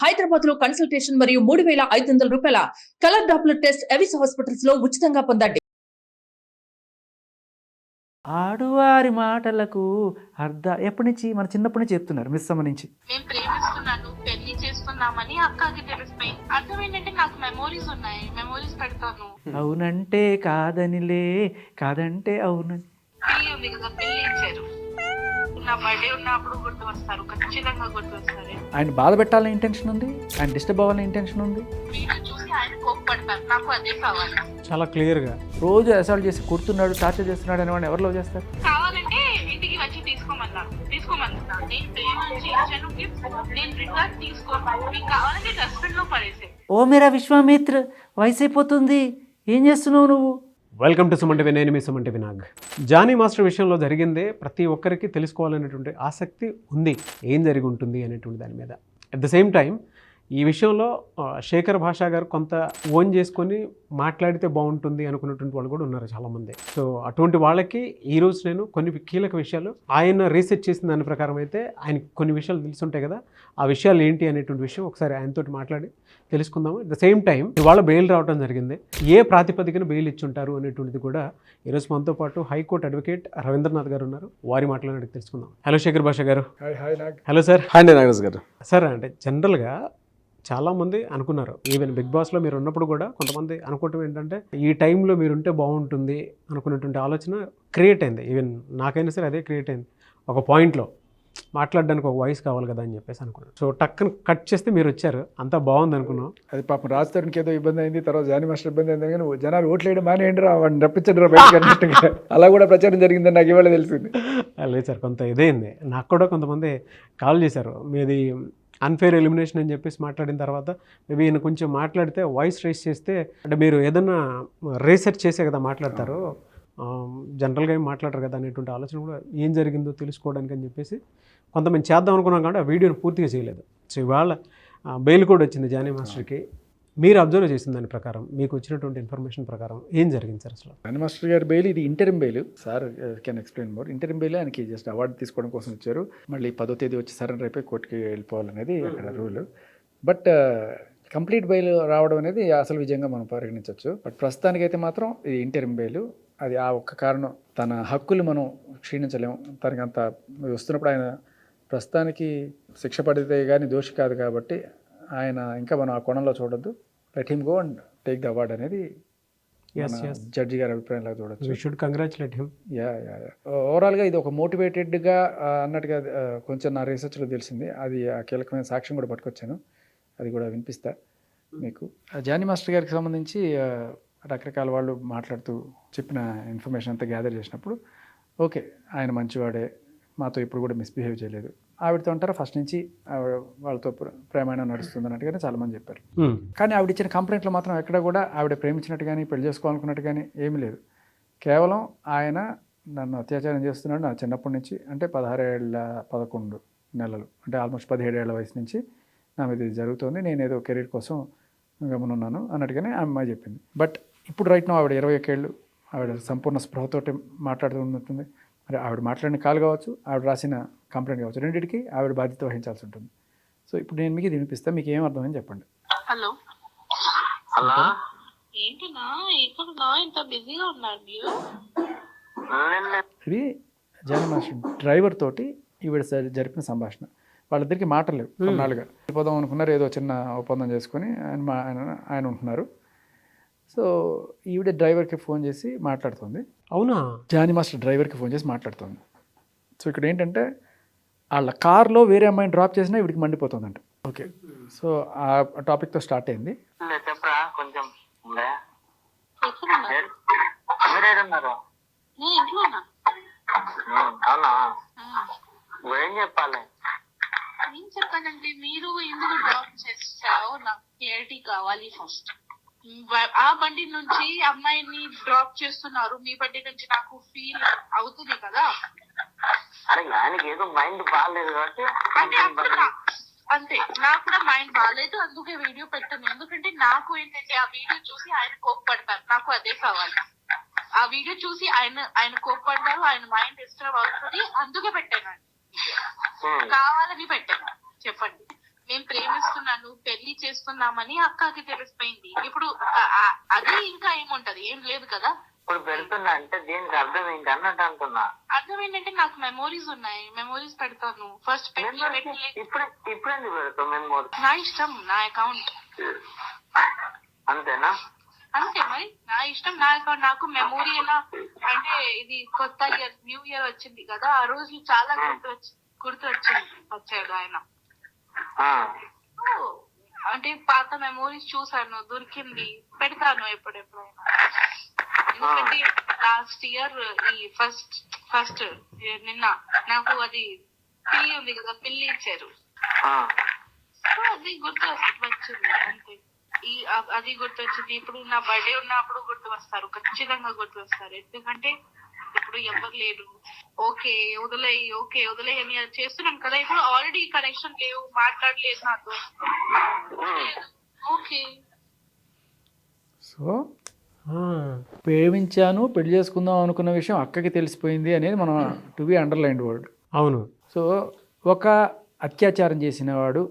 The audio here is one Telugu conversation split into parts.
హైదరాబాద్ లో కన్సల్టేషన్ మరియు 3,500 రూపాయల colour Doppler test Avis hospitals లో ఉచితంగా పొందండి. ఆడువారి మాటలకు ఎప్పటి నుంచి మన చిన్నప్పటి నుంచి చెప్తున్నారు మిస్ అమ్మ నుంచి. నేను ప్రేమిస్తున్నాను, పెళ్లి చేసుకున్నామని అక్కకి తెలిసిపోయి అర్థం ఏంటంటే నాకు మెమోరీస్ ఉన్నాయి, మెమోరీస్ పెడతాను. అవునంటే కాదనిలే, కాదంటే అవునని. పెళ్లి ఉంది కదా, పెళ్లి ఇచ్చారు. నా బర్త్డే ఉన్నప్పుడు గుర్తు వస్తారు, ఖచ్చితంగా గుర్తు వస్తారు. ఆయన బాధ పెట్టాలని ఇంటెన్షన్ ఉంది, ఆయన డిస్టర్బ్ అవ్వాలని ఇంటెన్షన్ ఉంది. వీడియో చూసి ఆయన కోప్పడతారు, నాకు అదే కావాలి. చాలా క్లియర్గా రోజు అసాల్ట్ చేసి కుడుతున్నాడు, టార్చర్ చేస్తున్నాడు అని వాడిని ఎవరు లవ్ చేస్తారు? కావాలంటే ఇంటికి వచ్చి తీసుకోమన్నారు. నేను ప్రేమించి ఇచ్చాను గిఫ్ట్, నేను రిటర్న్ తీసుకోమన్నాను. మీకు కావాలంటే డస్ట్బిన్ లో పడేసే. ఓ మేరా విశ్వామిత్ర, వయసు అయిపోతుంది, ఏం చేస్తున్నావు నువ్వు? వెల్కమ్ టు సుమంటి నేను మీ సుమంటి వినాగ్. జానీ మాస్టర్ విషయంలో జరిగిందే ప్రతి ఒక్కరికి తెలుసుకోవాలనేటువంటి ఆసక్తి ఉంది, ఏం జరిగి ఉంటుంది అనేటువంటి దాని మీద. అట్ ద సేమ్ టైం ఈ విషయంలో శేఖర్ భాషా గారు కొంత ఓన్ చేసుకొని మాట్లాడితే బాగుంటుంది అనుకున్నటువంటి వాళ్ళు కూడా ఉన్నారు చాలామంది. సో అటువంటి వాళ్ళకి ఈరోజు నేను కొన్ని కీలక విషయాలు, ఆయన రీసెర్చ్ చేసిన దాని ప్రకారం అయితే ఆయనకి కొన్ని విషయాలు తెలుసుంటాయి కదా, ఆ విషయాలు ఏంటి అనేటువంటి విషయం ఒకసారి ఆయనతో మాట్లాడి తెలుసుకుందాము. అట్ ద సేమ్ టైం ఇవాళ బెయిల్ రావడం జరిగింది, ఏ ప్రాతిపదికన బెయిల్ ఇచ్చుంటారు అనేటువంటిది కూడా ఈరోజు మనతో పాటు హైకోర్టు అడ్వకేట్ రవీంద్రనాథ్ గారు ఉన్నారు, వారి మాట్లాడి తెలుసుకుందాం. హలో శేఖర్ భాషా గారు. Hello sir. హాయ్ నాగరాజ్ గారు. సార్, అంటే జనరల్గా చాలామంది అనుకున్నారు, ఈవెన్ బిగ్ బాస్లో మీరు ఉన్నప్పుడు కూడా కొంతమంది అనుకోవటం ఏంటంటే ఈ టైంలో మీరుంటే బాగుంటుంది అనుకున్నటువంటి ఆలోచన క్రియేట్ అయింది. ఈవెన్ నాకైనా సరే అదే క్రియేట్ అయింది. ఒక పాయింట్లో మాట్లాడడానికి ఒక వాయిస్ కావాలి కదా అని చెప్పేసి అనుకున్నాను. సో టక్కన కట్ చేస్తే మీరు వచ్చారు, అంతా బాగుంది అనుకున్నాం. అది పాపం రాజ్ తరుణ్కి ఏదో ఇబ్బంది అయింది, తర్వాత జానీ మాస్టర్ ఇబ్బంది అయింది, కానీ జనాలు ఓట్లేయడం మానేయండి రా, వాడిని రప్పించండి రా బయటకు అన్నట్టుగా అలా కూడా ప్రచారం జరిగిందని నాకు ఇవాళ తెలిసింది. లేదు సార్, కొంత ఇదైంది. నాకు కూడా కొంతమంది కాల్ చేశారు, మీది అన్ఫేర్ ఎలిమినేషన్ అని చెప్పేసి మాట్లాడిన తర్వాత మేబీ ఈయన కొంచెం మాట్లాడితే వాయిస్ రైస్ చేస్తే, అంటే మీరు ఏదన్నా రీసెర్చ్ చేసే కదా మాట్లాడతారు, జనరల్గా ఏం మాట్లాడరు కదా అనేటువంటి ఆలోచన కూడా ఏం జరిగిందో తెలుసుకోవడానికి అని చెప్పేసి కొంతమంది చేద్దాం అనుకున్నాం, కాబట్టి ఆ వీడియోని పూర్తిగా చేయలేదు. సో ఇవాళ బెయిల్ కూడా వచ్చింది జానీ మాస్టర్కి. మీరు అబ్జర్వ్ చేసిన దాని ప్రకారం, మీకు వచ్చినటువంటి ఇన్ఫర్మేషన్ ప్రకారం ఏం జరిగింది సార్ అసలు? జానీ మాస్టర్ గారి బెయిల్ ఇది interim bail. Sir can explain more. Interim bail ఆయనకి జస్ట్ అవార్డు తీసుకోవడం కోసం ఇచ్చారు. మళ్ళీ 10వ తేదీ వచ్చి సరెండర్ అయిపోయి కోర్టుకి వెళ్ళిపోవాలనేది అక్కడ రూల్. బట్ కంప్లీట్ బెయిల్ రావడం అనేది అసలు విజయంగా మనం పరిగణించవచ్చు. బట్ ప్రస్తుతానికైతే మాత్రం ఇది ఇంటరిం బెయిల్. అది ఆ ఒక్క కారణం, తన హక్కులు మనం క్షీణించలేము. తనకి అంత వస్తున్నప్పుడు ఆయన ప్రస్తుతానికి శిక్ష పడితే కానీ దోషి కాదు, కాబట్టి ఆయన ఇంకా మనం ఆ కోణంలో చూడొద్దు. Let him go and take the award అనేది జడ్జి గారి అభిప్రాయంలాగా చూడొచ్చు. We should congratulate him. Yeah. ఓవరాల్గా ఇది ఒక మోటివేటెడ్గా అన్నట్టుగా కొంచెం నా రీసెర్చ్లో తెలిసింది. అది ఆ కీలకమైన సాక్ష్యం కూడా పట్టుకొచ్చాను, అది కూడా వినిపిస్తా మీకు. జానీ మాస్టర్ గారికి సంబంధించి రకరకాల వాళ్ళు మాట్లాడుతూ చెప్పిన ఇన్ఫర్మేషన్ అంతా గ్యాదర్ చేసినప్పుడు ఓకే, ఆయన మంచివాడే, మాతో ఇప్పుడు కూడా మిస్బిహేవ్ చేయలేదు, ఆవిడతో ఉంటారా ఫస్ట్ నుంచి వాళ్ళతో ప్రేమాయణం నడుస్తుంది అన్నట్టుగానే చాలామంది చెప్పారు. కానీ ఆవిడ ఇచ్చిన కంప్లైంట్లో మాత్రం ఎక్కడ కూడా ఆవిడ ప్రేమించినట్టు కానీ పెళ్లి చేసుకోవాలనుకున్నట్టు కానీ ఏమీ లేదు. కేవలం ఆయన నన్ను అత్యాచారం చేస్తున్నాడు నా చిన్నప్పటి నుంచి, అంటే 11 నెలలు, అంటే ఆల్మోస్ట్ 17 ఏళ్ల వయసు నుంచి నా మీద ఇది జరుగుతుంది, నేను ఏదో కెరీర్ కోసం గమనున్నాను అన్నట్టుగానే ఆ అమ్మాయి చెప్పింది. బట్ ఇప్పుడు రైట్ నో ఆవిడ 21 ఏళ్ళు, ఆవిడ సంపూర్ణ స్పృహతోటి మాట్లాడుతున్నట్టుంది. మరి ఆవిడ మాట్లాడిన కాల్ కావచ్చు, ఆవిడ రాసిన కంప్లైంట్ కావచ్చు, రెండింటికి ఆవిడ బాధ్యత వహించాల్సి ఉంటుంది. సో ఇప్పుడు నేను మీకు ఇది వినిపిస్తాను, మీకు ఏం అర్థమని చెప్పండి. హలో ఏంటన్నా, ఎక్కడున్నా, ఇంత బిజీగా ఉన్నారు మీరు? ఇది జానీ మాస్టర్ డ్రైవర్ తోటి ఈవిడ జరిపిన సంభాషణ. వాళ్ళిద్దరికి మాటలు లేవు, కొన్నాళ్ళుగా వెళ్ళిపోదాం అనుకున్నారు, ఏదో చిన్న ఒప్పందం చేసుకొని ఆయన ఉంటున్నారు. సో ఈవిడ డ్రైవర్కి ఫోన్ చేసి మాట్లాడుతుంది. అవునా? జానీ మాస్టర్ డ్రైవర్కి ఫోన్ చేసి మాట్లాడుతుంది. సో ఇక్కడ ఏంటంటే వాళ్ళ కార్లో వేరే అమ్మాయిని డ్రాప్ చేసినా ఇవిడికి మండిపోతుందంట. ఓకే, సో ఆ టాపిక్తో స్టార్ట్ అయింది. ఏం చెప్పానంటే, మీరు ఎందుకు డ్రాప్ చేస్తావు, నాకు క్లారిటీ కావాలి ఫస్ట్. ఆ బండి నుంచి అమ్మాయిని డ్రాప్ చేస్తున్నారు, మీ బండి నుంచి నాకు ఫీల్ అవుతుంది కదా. మైండ్ బాగాలేదు కాబట్టి అంతే, నాకు కూడా మైండ్ బాగాలేదు, అందుకే వీడియో పెట్టాను. ఎందుకంటే నాకు ఏంటంటే ఆ వీడియో చూసి ఆయన కోప్పడతారు, నాకు అదే కావాలి. ఆ వీడియో చూసి ఆయన కోప్పడతారు, ఆయన మైండ్ డిస్టర్బ్ అవుతుంది, అందుకే పెట్టాను. కావాలని పెట్టాను. చెప్పండి, మేము ప్రేమిస్తున్నాను పెళ్లి చేస్తున్నామని అక్కకి తెలిసిపోయింది. ఇప్పుడు అది ఇంకా ఏముంటది, ఏం లేదు కదా. ఇప్పుడు పెడుతున్నా అంటే దీనికి అర్థం ఏంటి అన్నట్టు అంటున్నా. అర్థం ఏంటంటే నాకు మెమోరీస్ ఉన్నాయి, మెమోరీస్ పెడతాను. ఫస్ట్ ఇప్పుడు ఇప్పుడు ఎందుకు పెడతావు మెమోరీ? నా ఇష్టం, నా అకౌంట్ అంతేనా? అంతే మరి, నా ఇష్టం, నా అకౌంట్. నాకు మెమోరీ ఎలా అంటే ఇది కొత్త ఇయర్ న్యూ ఇయర్ వచ్చింది కదా, ఆ రోజు చాలా వచ్చాడు ఆయన. అంటే పాత మెమోరీస్ చూసాను, దొరికింది, పెడతాను ఎప్పుడెప్పుడైనా. ఎందుకంటే లాస్ట్ ఇయర్ ఈ ఫస్ట్ నిన్న నాకు అది పిల్లి ఉంది కదా, పిల్లి ఇచ్చారు. సో అది గుర్తు వచ్చింది అంతే. అది గుర్తొచ్చింది. ఇప్పుడు నా బర్త్డే ఉన్నప్పుడు గుర్తు వస్తారు, ఖచ్చితంగా గుర్తు వస్తారు. ఎందుకంటే ఇప్పుడు ఎవరు లేరు. ఓకే వదిలేయి అని చేస్తున్నాను కదా. ఇప్పుడు ఆల్రెడీ కనెక్షన్ లేవు, మాట్లాడలేదు నాతో. ఓకే సో ప్రేమించాను పెళ్లి చేసుకుందాం అనుకున్న విషయం అక్కకి తెలిసిపోయింది అనేది మనం టు బి అండర్లైన్డ్ వర్డ్. అవును. సో ఒక అత్యాచారం చేసిన వాడు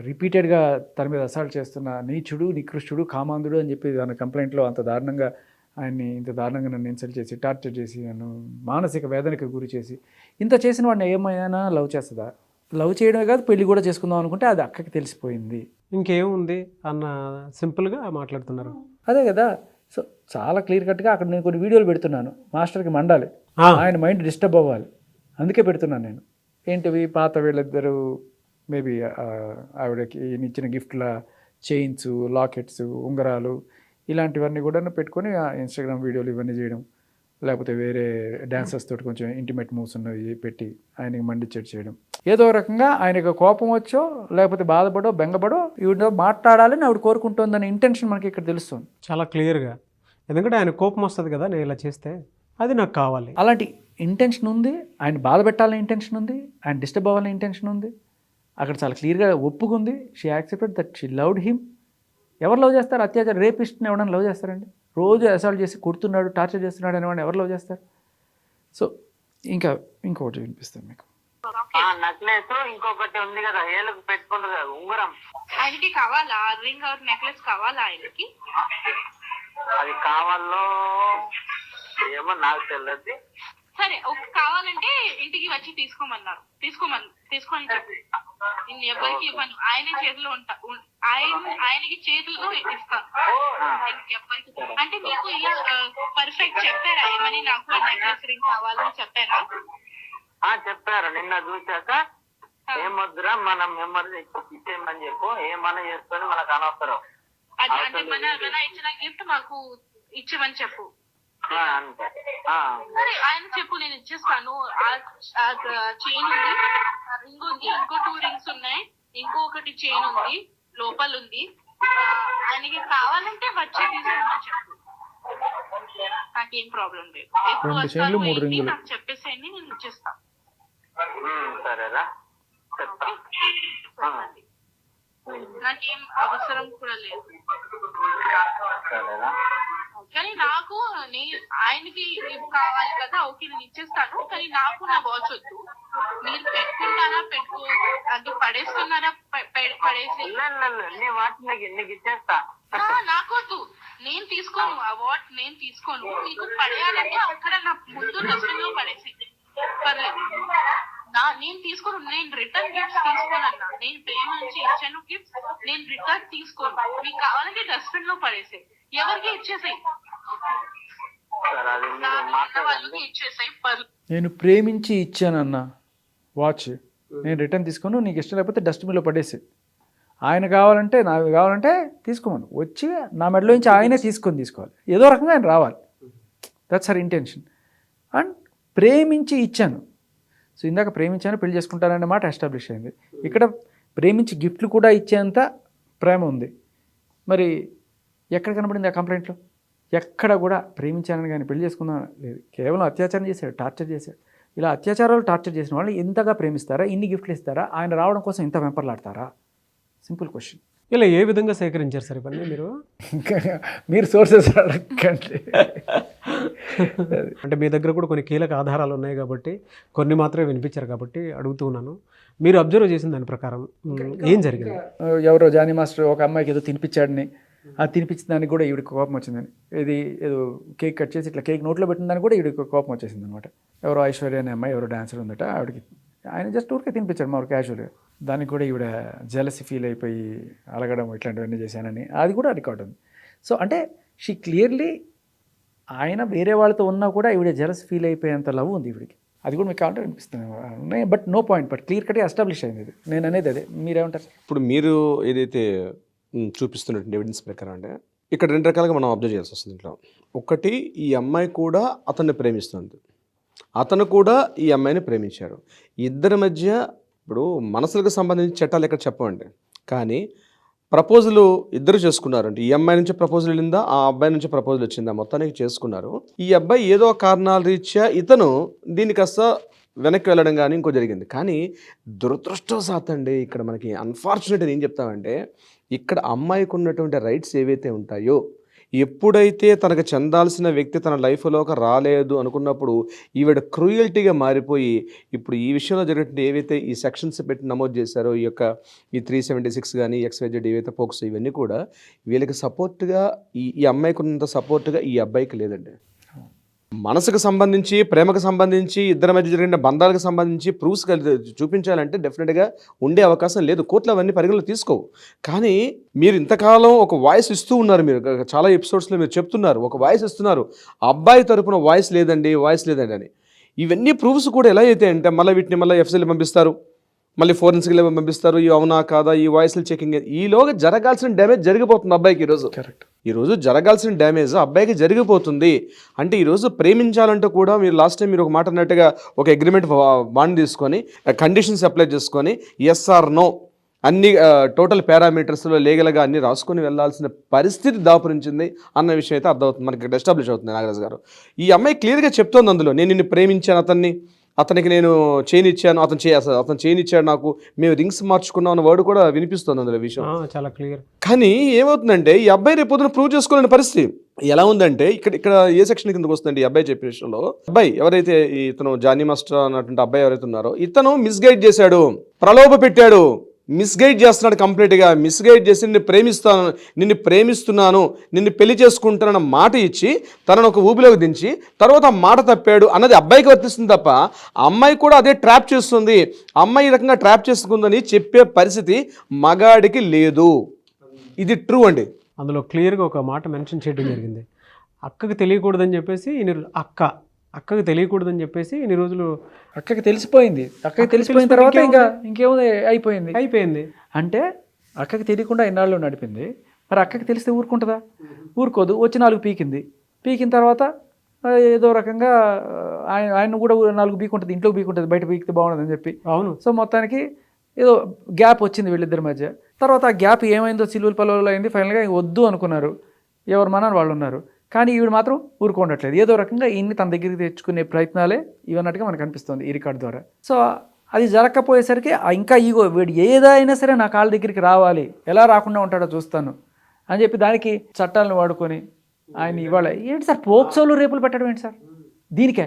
రిపీటెడ్గా తన మీద అసాల్ట్ చేస్తున్న నీచుడు, నికృష్టుడు, కామాంధుడు అని చెప్పి దాని కంప్లైంట్లో అంత దారుణంగా ఆయన్ని ఇంత దారుణంగా నన్ను ఇన్సల్ట్ చేసి టార్చర్ చేసి నన్ను మానసిక వేదనకు గురి చేసి ఇంత చేసిన వాడిని ఏమైనా లవ్ చేస్తుందా? లవ్ చేయడమే కాదు పెళ్లి కూడా చేసుకుందాం అనుకుంటే అది అక్కకి తెలిసిపోయింది. ఇంకేముంది అన్న సింపుల్గా మాట్లాడుతున్నారు. అదే కదా. సో చాలా క్లియర్ కట్గా అక్కడ నేను కొన్ని వీడియోలు పెడుతున్నాను. మాస్టర్కి మండాలి, ఆయన మైండ్ డిస్టర్బ్ అవ్వాలి, అందుకే పెడుతున్నాను నేను. ఏంటివి పాత వీళ్ళిద్దరూ మేబీ ఆవిడకి ఇచ్చిన గిఫ్ట్ల చైన్స్, లాకెట్స్, ఉంగరాలు ఇలాంటివన్నీ కూడా పెట్టుకొని ఇన్స్టాగ్రామ్ వీడియోలు ఇవన్నీ చేయడం, లేకపోతే వేరే డాన్సర్స్ తోటి కొంచెం ఇంటిమేట్ మూవ్స్ ఉన్నవి పెట్టి ఆయనకి మండిచెట్ చేయడం. ఏదో రకంగా ఆయనకు కోపం వచ్చో లేకపోతే బాధపడో బెంగపడో ఈవిడ మాట్లాడాలని ఆవిడ కోరుకుంటుందనే ఇంటెన్షన్ మనకి ఇక్కడ తెలుస్తుంది చాలా క్లియర్గా. ఎందుకంటే ఆయన కోపం వస్తుంది కదా నేను ఇలా చేస్తే, అది నాకు కావాలి. అలాంటి ఇంటెన్షన్ ఉంది. ఆయన బాధ పెట్టాలనే ఇంటెన్షన్ ఉంది, ఆయన డిస్టర్బ్ అవ్వాలనే ఇంటెన్షన్ ఉంది. అక్కడ చాలా క్లియర్గా ఒప్పుకుంది. She accepted that she loved him. ఎవరు లవ్ చేస్తారు? అత్యాచారం రేపిస్ట్ని ఎవరైనా లవ్ చేస్తారండి? రోజు అసాల్ట్ చేసి కొడుతున్నాడు, టార్చర్ చేస్తున్నాడు అనేవాడిని ఎవరు లవ్ చేస్తారు? సో ఇంకొకటి వినిపిస్తాను మీకు. నెక్లెస్ ఇంకొకటి ఉంది కదా ఏళ్ళకి పెట్టుకుంటారు కదా ఉంగరం, ఆయనకి కావాలా? రింగ్ ఆర్ నెక్లెస్ కావాలా ఆయనకి? అది కావాలో ఏమో నాకు తెలియదు. సరే కావాలంటే ఇంటికి వచ్చి తీసుకోమన్నారు, తీసుకొని చెప్పు. నేను ఎవరికి ఇవ్వను, ఆయన చేతిలో ఆయనకి చేతుల్లో ఇస్తాను. అంటే మీకు ఇలా పర్ఫెక్ట్ చెప్పారా ఏమని? నాకు నెక్లెస్ రింగ్ కావాలని చెప్పారా? చెప్పారు. నిన్న చూసాక ఏమొద్దురా మనం మెమరీ ఇచ్చేయమని చెప్పు, ఏమన్నా చేసుకొని మనకు అనవసరం. అది అంటే మన ఇచ్చిన గిఫ్ట్ మాకు ఇచ్చేమని చెప్పు. అంతే. సరే ఆయన చెప్పు, నేను ఇచ్చేస్తాను. చైన్ ఉంది, రింగ్ ఉంది, ఇంకో 2 రింగ్స్ ఉన్నాయి, ఇంకొకటి చైన్ ఉంది, లోపల ఉంది. ఆయనకి కావాలంటే వచ్చి తీసుకుని చెప్పు, నాకేం ప్రాబ్లం లేదు. ఎప్పుడు వస్తాను నాకు చెప్పేసేయండి, నేను ఇచ్చేస్తాను. సరేరా చెప్తా. నాకేం అవసరం కూడా లేదు. సరేరా. కానీ నాకు ఆయనకి కావాలి కదా, ఓకే నేను ఇచ్చేస్తాను. కానీ నాకు నా వాచ్ వద్దు. మీరు పెట్టుకుంటారా అంటే పడేస్తున్నారా? పడేసి నాకొద్దు, నేను తీసుకోను. ఆ వాచ్ నేను తీసుకోను. మీకు పడేయాలంటే అక్కడ నా ముందు డస్ట్బిన్ లో పడేసి పర్లేదు. నేను తీసుకోను. నేను రిటర్న్ గిఫ్ట్స్ తీసుకోనన్నా. నేను ప్రేమ నుంచి ఇచ్చాను గిఫ్ట్స్, నేను రిటర్న్ తీసుకోను. మీకు కావాలంటే డస్ట్బిన్ లో పడేసి ఎవరికి ఇచ్చేసాయి, వాళ్ళకి ఇచ్చేసాయి. నేను ప్రేమించి ఇచ్చానన్న వాచ్ నేను రిటర్న్ తీసుకోను, నీకు ఇష్టం లేకపోతే డస్ట్బిన్లో పడేసి. ఆయన కావాలంటే నాకు కావాలంటే తీసుకోమను, వచ్చి నా మెడలో నుంచి ఆయనే తీసుకోవాలి. ఏదో రకంగా ఆయన రావాలి. That's her intention. అండ్ ప్రేమించి ఇచ్చాను. సో ఇందాక ప్రేమించాను పెళ్లి చేసుకుంటాననే మాట ఎస్టాబ్లిష్ అయింది. ఇక్కడ ప్రేమించి గిఫ్ట్లు కూడా ఇచ్చేంత ప్రేమ ఉంది. మరి ఎక్కడ కనబడింది ఆ కంప్లైంట్లో? ఎక్కడ కూడా ప్రేమించానని కానీ పెళ్లి చేసుకుందాం లేదు. కేవలం అత్యాచారం చేశాడు, టార్చర్ చేశాడు. ఇలా అత్యాచారాలు టార్చర్ చేసిన వాళ్ళు ఎంతగా ప్రేమిస్తారా? ఇన్ని గిఫ్ట్లు ఇస్తారా? ఆయన రావడం కోసం ఇంత వెంపర్లాడతారా? Simple question. ఇలా ఏ విధంగా సేకరించారు సార్ ఇవన్నీ మీరు? మీరు సోర్సెస్ అడగండి. అంటే మీ దగ్గర కూడా కొన్ని కీలక ఆధారాలు ఉన్నాయి కాబట్టి కొన్ని మాత్రమే వినిపించారు కాబట్టి అడుగుతూ ఉన్నాను. మీరు అబ్జర్వ్ చేసిన దాని ప్రకారం ఏం జరిగింది? ఎవరో జానీ మాస్టర్ ఒక అమ్మాయికి ఏదో తినిపించాడని, ఆ తినిపించిన దానికి కూడా ఈవిడికి కోపం వచ్చిందని, ఇది ఏదో కేక్ కట్ చేసి ఇట్లా కేక్ నోట్లో పెట్టిన దానికి కూడా ఈవిడికి కోపం వచ్చేసింది అనమాట. ఎవరో ఐశ్వర్య అనే అమ్మాయి ఎవరో డాన్సర్ ఉందట, ఆవిడకి ఆయన జస్ట్ ఊరికే తినిపించాడు మా క్యాజువల్గా. దానికి కూడా ఈవిడ జెలసీ ఫీల్ అయిపోయి అలగడం ఇట్లాంటివన్నీ చేశానని అది కూడా రికార్డ్ ఉంది. సో అంటే షీ క్లియర్లీ ఆయన వేరే వాళ్ళతో ఉన్నా కూడా ఈవిడ జెలస్ ఫీల్ అయిపోయేంత లవ్ ఉంది ఈవిడికి. అది కూడా మీకు కావాలంటే అనిపిస్తుంది. But no point, but clear కట్గా ఎస్టాబ్లిష్ అయింది ఇది. నేను అనేది అదే. మీరేమంటారు? ఇప్పుడు మీరు ఏదైతే చూపిస్తున్నటువంటి ఎవిడెన్స్ ప్రకారం అంటే ఇక్కడ 2 రకాలుగా మనం అబ్జర్వ్ చేయాల్సి వస్తుంది. ఇంట్లో ఒకటి, ఈ అమ్మాయి కూడా అతన్ని ప్రేమిస్తుంది, అతను కూడా ఈ అమ్మాయిని ప్రేమించారు. ఇద్దరి మధ్య ఇప్పుడు మనసులకు సంబంధించిన చట్టాలు ఇక్కడ చెప్పండి, కానీ ప్రపోజల్ ఇద్దరు చేసుకున్నారు. అంటే ఈ అమ్మాయి నుంచి ప్రపోజల్ వెళ్ళిందా, ఆ అబ్బాయి నుంచి ప్రపోజల్ వచ్చిందా, మొత్తానికి చేసుకున్నారు. ఈ అబ్బాయి ఏదో కారణాల రీత్యా ఇతను దీన్ని కాస్త వెనక్కి వెళ్ళడం కానీ ఇంకో జరిగింది. కానీ దురదృష్టవశాతండి ఇక్కడ మనకి అన్ఫార్చునేట్ ఏం చెప్తామంటే, ఇక్కడ అమ్మాయికి ఉన్నటువంటి రైట్స్ ఏవైతే ఉంటాయో, ఎప్పుడైతే తనకు చెందాల్సిన వ్యక్తి తన లైఫ్లోకి రాలేదు అనుకున్నప్పుడు ఈవిడ క్రూయల్టీగా మారిపోయి ఇప్పుడు ఈ విషయంలో జరిగినట్టు ఏవైతే ఈ సెక్షన్స్ పెట్టి నమోదు చేశారో, ఈ 376 కానీ XYZ ఏవైతే పోక్స్ ఇవన్నీ కూడా వీళ్ళకి సపోర్ట్గా ఈ అమ్మాయికి ఉన్నంత సపోర్ట్గా ఈ అబ్బాయికి లేదండి. మనసుకు సంబంధించి, ప్రేమకు సంబంధించి, ఇద్దరి మధ్య జరిగిన బంధాలకు సంబంధించి ప్రూఫ్స్ చూపించాలంటే డెఫినెట్గా ఉండే అవకాశం లేదు. కోర్టులు అవన్నీ పరిగణలో తీసుకోవు. కానీ మీరు ఇంతకాలం ఒక వాయిస్ ఇస్తూ ఉన్నారు, మీరు చాలా ఎపిసోడ్స్లో మీరు చెప్తున్నారు, ఒక వాయిస్ ఇస్తున్నారు, అబ్బాయి తరపున వాయిస్ లేదండి అని. ఇవన్నీ ప్రూఫ్స్ కూడా ఎలా అయితే అంటే మళ్ళీ వీటిని మళ్ళీ FCL పంపిస్తారు, మళ్ళీ ఫోరెన్సిక్ ల్యాబ్ పంపిస్తారు, ఈ అవునా కాదా ఈ వాయిస్లు చెకింగ్. ఈలోగా జరగాల్సిన డ్యామేజ్ జరిగిపోతుంది అబ్బాయికి. ఈరోజు కరెక్ట్, ఈరోజు జరగాల్సిన డ్యామేజ్ అబ్బాయికి జరిగిపోతుంది. అంటే ఈరోజు ప్రేమించాలంటే కూడా మీరు లాస్ట్ టైం మీరు ఒక మాట అన్నట్టుగా ఒక అగ్రిమెంట్ బాండ్ తీసుకొని కండిషన్స్ అప్లై చేసుకొని ఎస్ ఆర్ నో అన్ని టోటల్ పారామీటర్స్లో లీగల్గా అన్ని రాసుకొని వెళ్ళాల్సిన పరిస్థితి దాపురించింది అన్న విషయం అయితే అర్థమవుతుంది, మనకి ఇక్కడ ఎస్టాబ్లిష్ అవుతుంది. నాగరాజు గారు, ఈ అమ్మాయి క్లియర్గా చెప్తోంది అందులో, నేను నిన్ను ప్రేమించాను, అతనికి నేను చైన్ ఇచ్చాను, అతను చైన్ ఇచ్చాడు నాకు, మేము రింగ్స్ మార్చుకున్నాం అన్న వర్డ్ కూడా వినిపిస్తుంది అందులో విషయం. చాలా క్లియర్. కానీ ఏమవుతుందంటే ఈ అబ్బాయి రేపు పొద్దున ప్రూవ్ చేసుకోలేని పరిస్థితి ఎలా ఉందంటే, ఇక్కడ ఏ సెక్షన్ కిందకు వస్తుందండి ఈ అబ్బాయి చెప్పిన విషయంలో. అబ్బాయి ఎవరైతే ఇతను జానీ మాస్టర్ అన్నటువంటి అబ్బాయి ఎవరైతే ఉన్నారో, ఇతను మిస్గైడ్ చేశాడు, ప్రలోభ పెట్టాడు, మిస్గైడ్ చేస్తున్నాడు, కంప్లీట్గా మిస్గైడ్ చేసి నిన్ను ప్రేమిస్తున్నాను, నిన్ను పెళ్లి చేసుకుంటానన్న మాట ఇచ్చి తనను ఒక ఊబిలోకి దించి తర్వాత మాట తప్పాడు అన్నది అబ్బాయికి వర్తిస్తుంది తప్ప అమ్మాయి కూడా అదే ట్రాప్ చేస్తుంది. అమ్మాయి ఈ రకంగా ట్రాప్ చేసుకుందని చెప్పే పరిస్థితి మగాడికి లేదు. ఇది ట్రూ అండి. అందులో క్లియర్గా ఒక మాట మెన్షన్ చేయడం జరిగింది, అక్కకి తెలియకూడదని చెప్పేసి అక్కకి తెలియకూడదని చెప్పేసి ఇన్ని రోజులు అక్కకి తెలిసిపోయింది. అక్కకి తెలిసిపోయిన తర్వాత ఇంకేముంది, అయిపోయింది. అంటే అక్కకి తెలియకుండా ఎన్నాళ్ళు నడిపింది, మరి అక్కకి తెలిస్తే ఊరుకుంటుందా? ఊరుకోదు. వచ్చి 4 పీకిన తర్వాత ఏదో రకంగా ఆయన కూడా 4 పీకుంటుంది, ఇంట్లో పీకుంటుంది, బయట పీకితే బాగుండదని చెప్పి. అవును. సో మొత్తానికి ఏదో గ్యాప్ వచ్చింది వీళ్ళిద్దరి మధ్య. తర్వాత ఆ గ్యాప్ ఏమైందో చిలువల పలువలు అయింది. ఫైనల్గా వద్దు అనుకున్నారు, ఎవరు మనాన్ని వాళ్ళు ఉన్నారు. కానీ ఈవిడ మాత్రం ఊరుకోండట్లేదు, ఏదో రకంగా ఈయన్ని తన దగ్గరికి తెచ్చుకునే ప్రయత్నాలే ఇవన్నట్టుగా మనకు అనిపిస్తుంది ఈ రికార్డ్ ద్వారా. సో అది జరగకపోయేసరికి ఇంకా ఈగో, వీడు ఏదైనా సరే నా కాళ్ళ దగ్గరికి రావాలి, ఎలా రాకుండా ఉంటాడో చూస్తాను అని చెప్పి దానికి చట్టాలను వాడుకొని ఆయన ఇవాళ ఏంటి సార్ పోక్సోలు రేపులు పెట్టడం ఏంటి సార్? దీనికే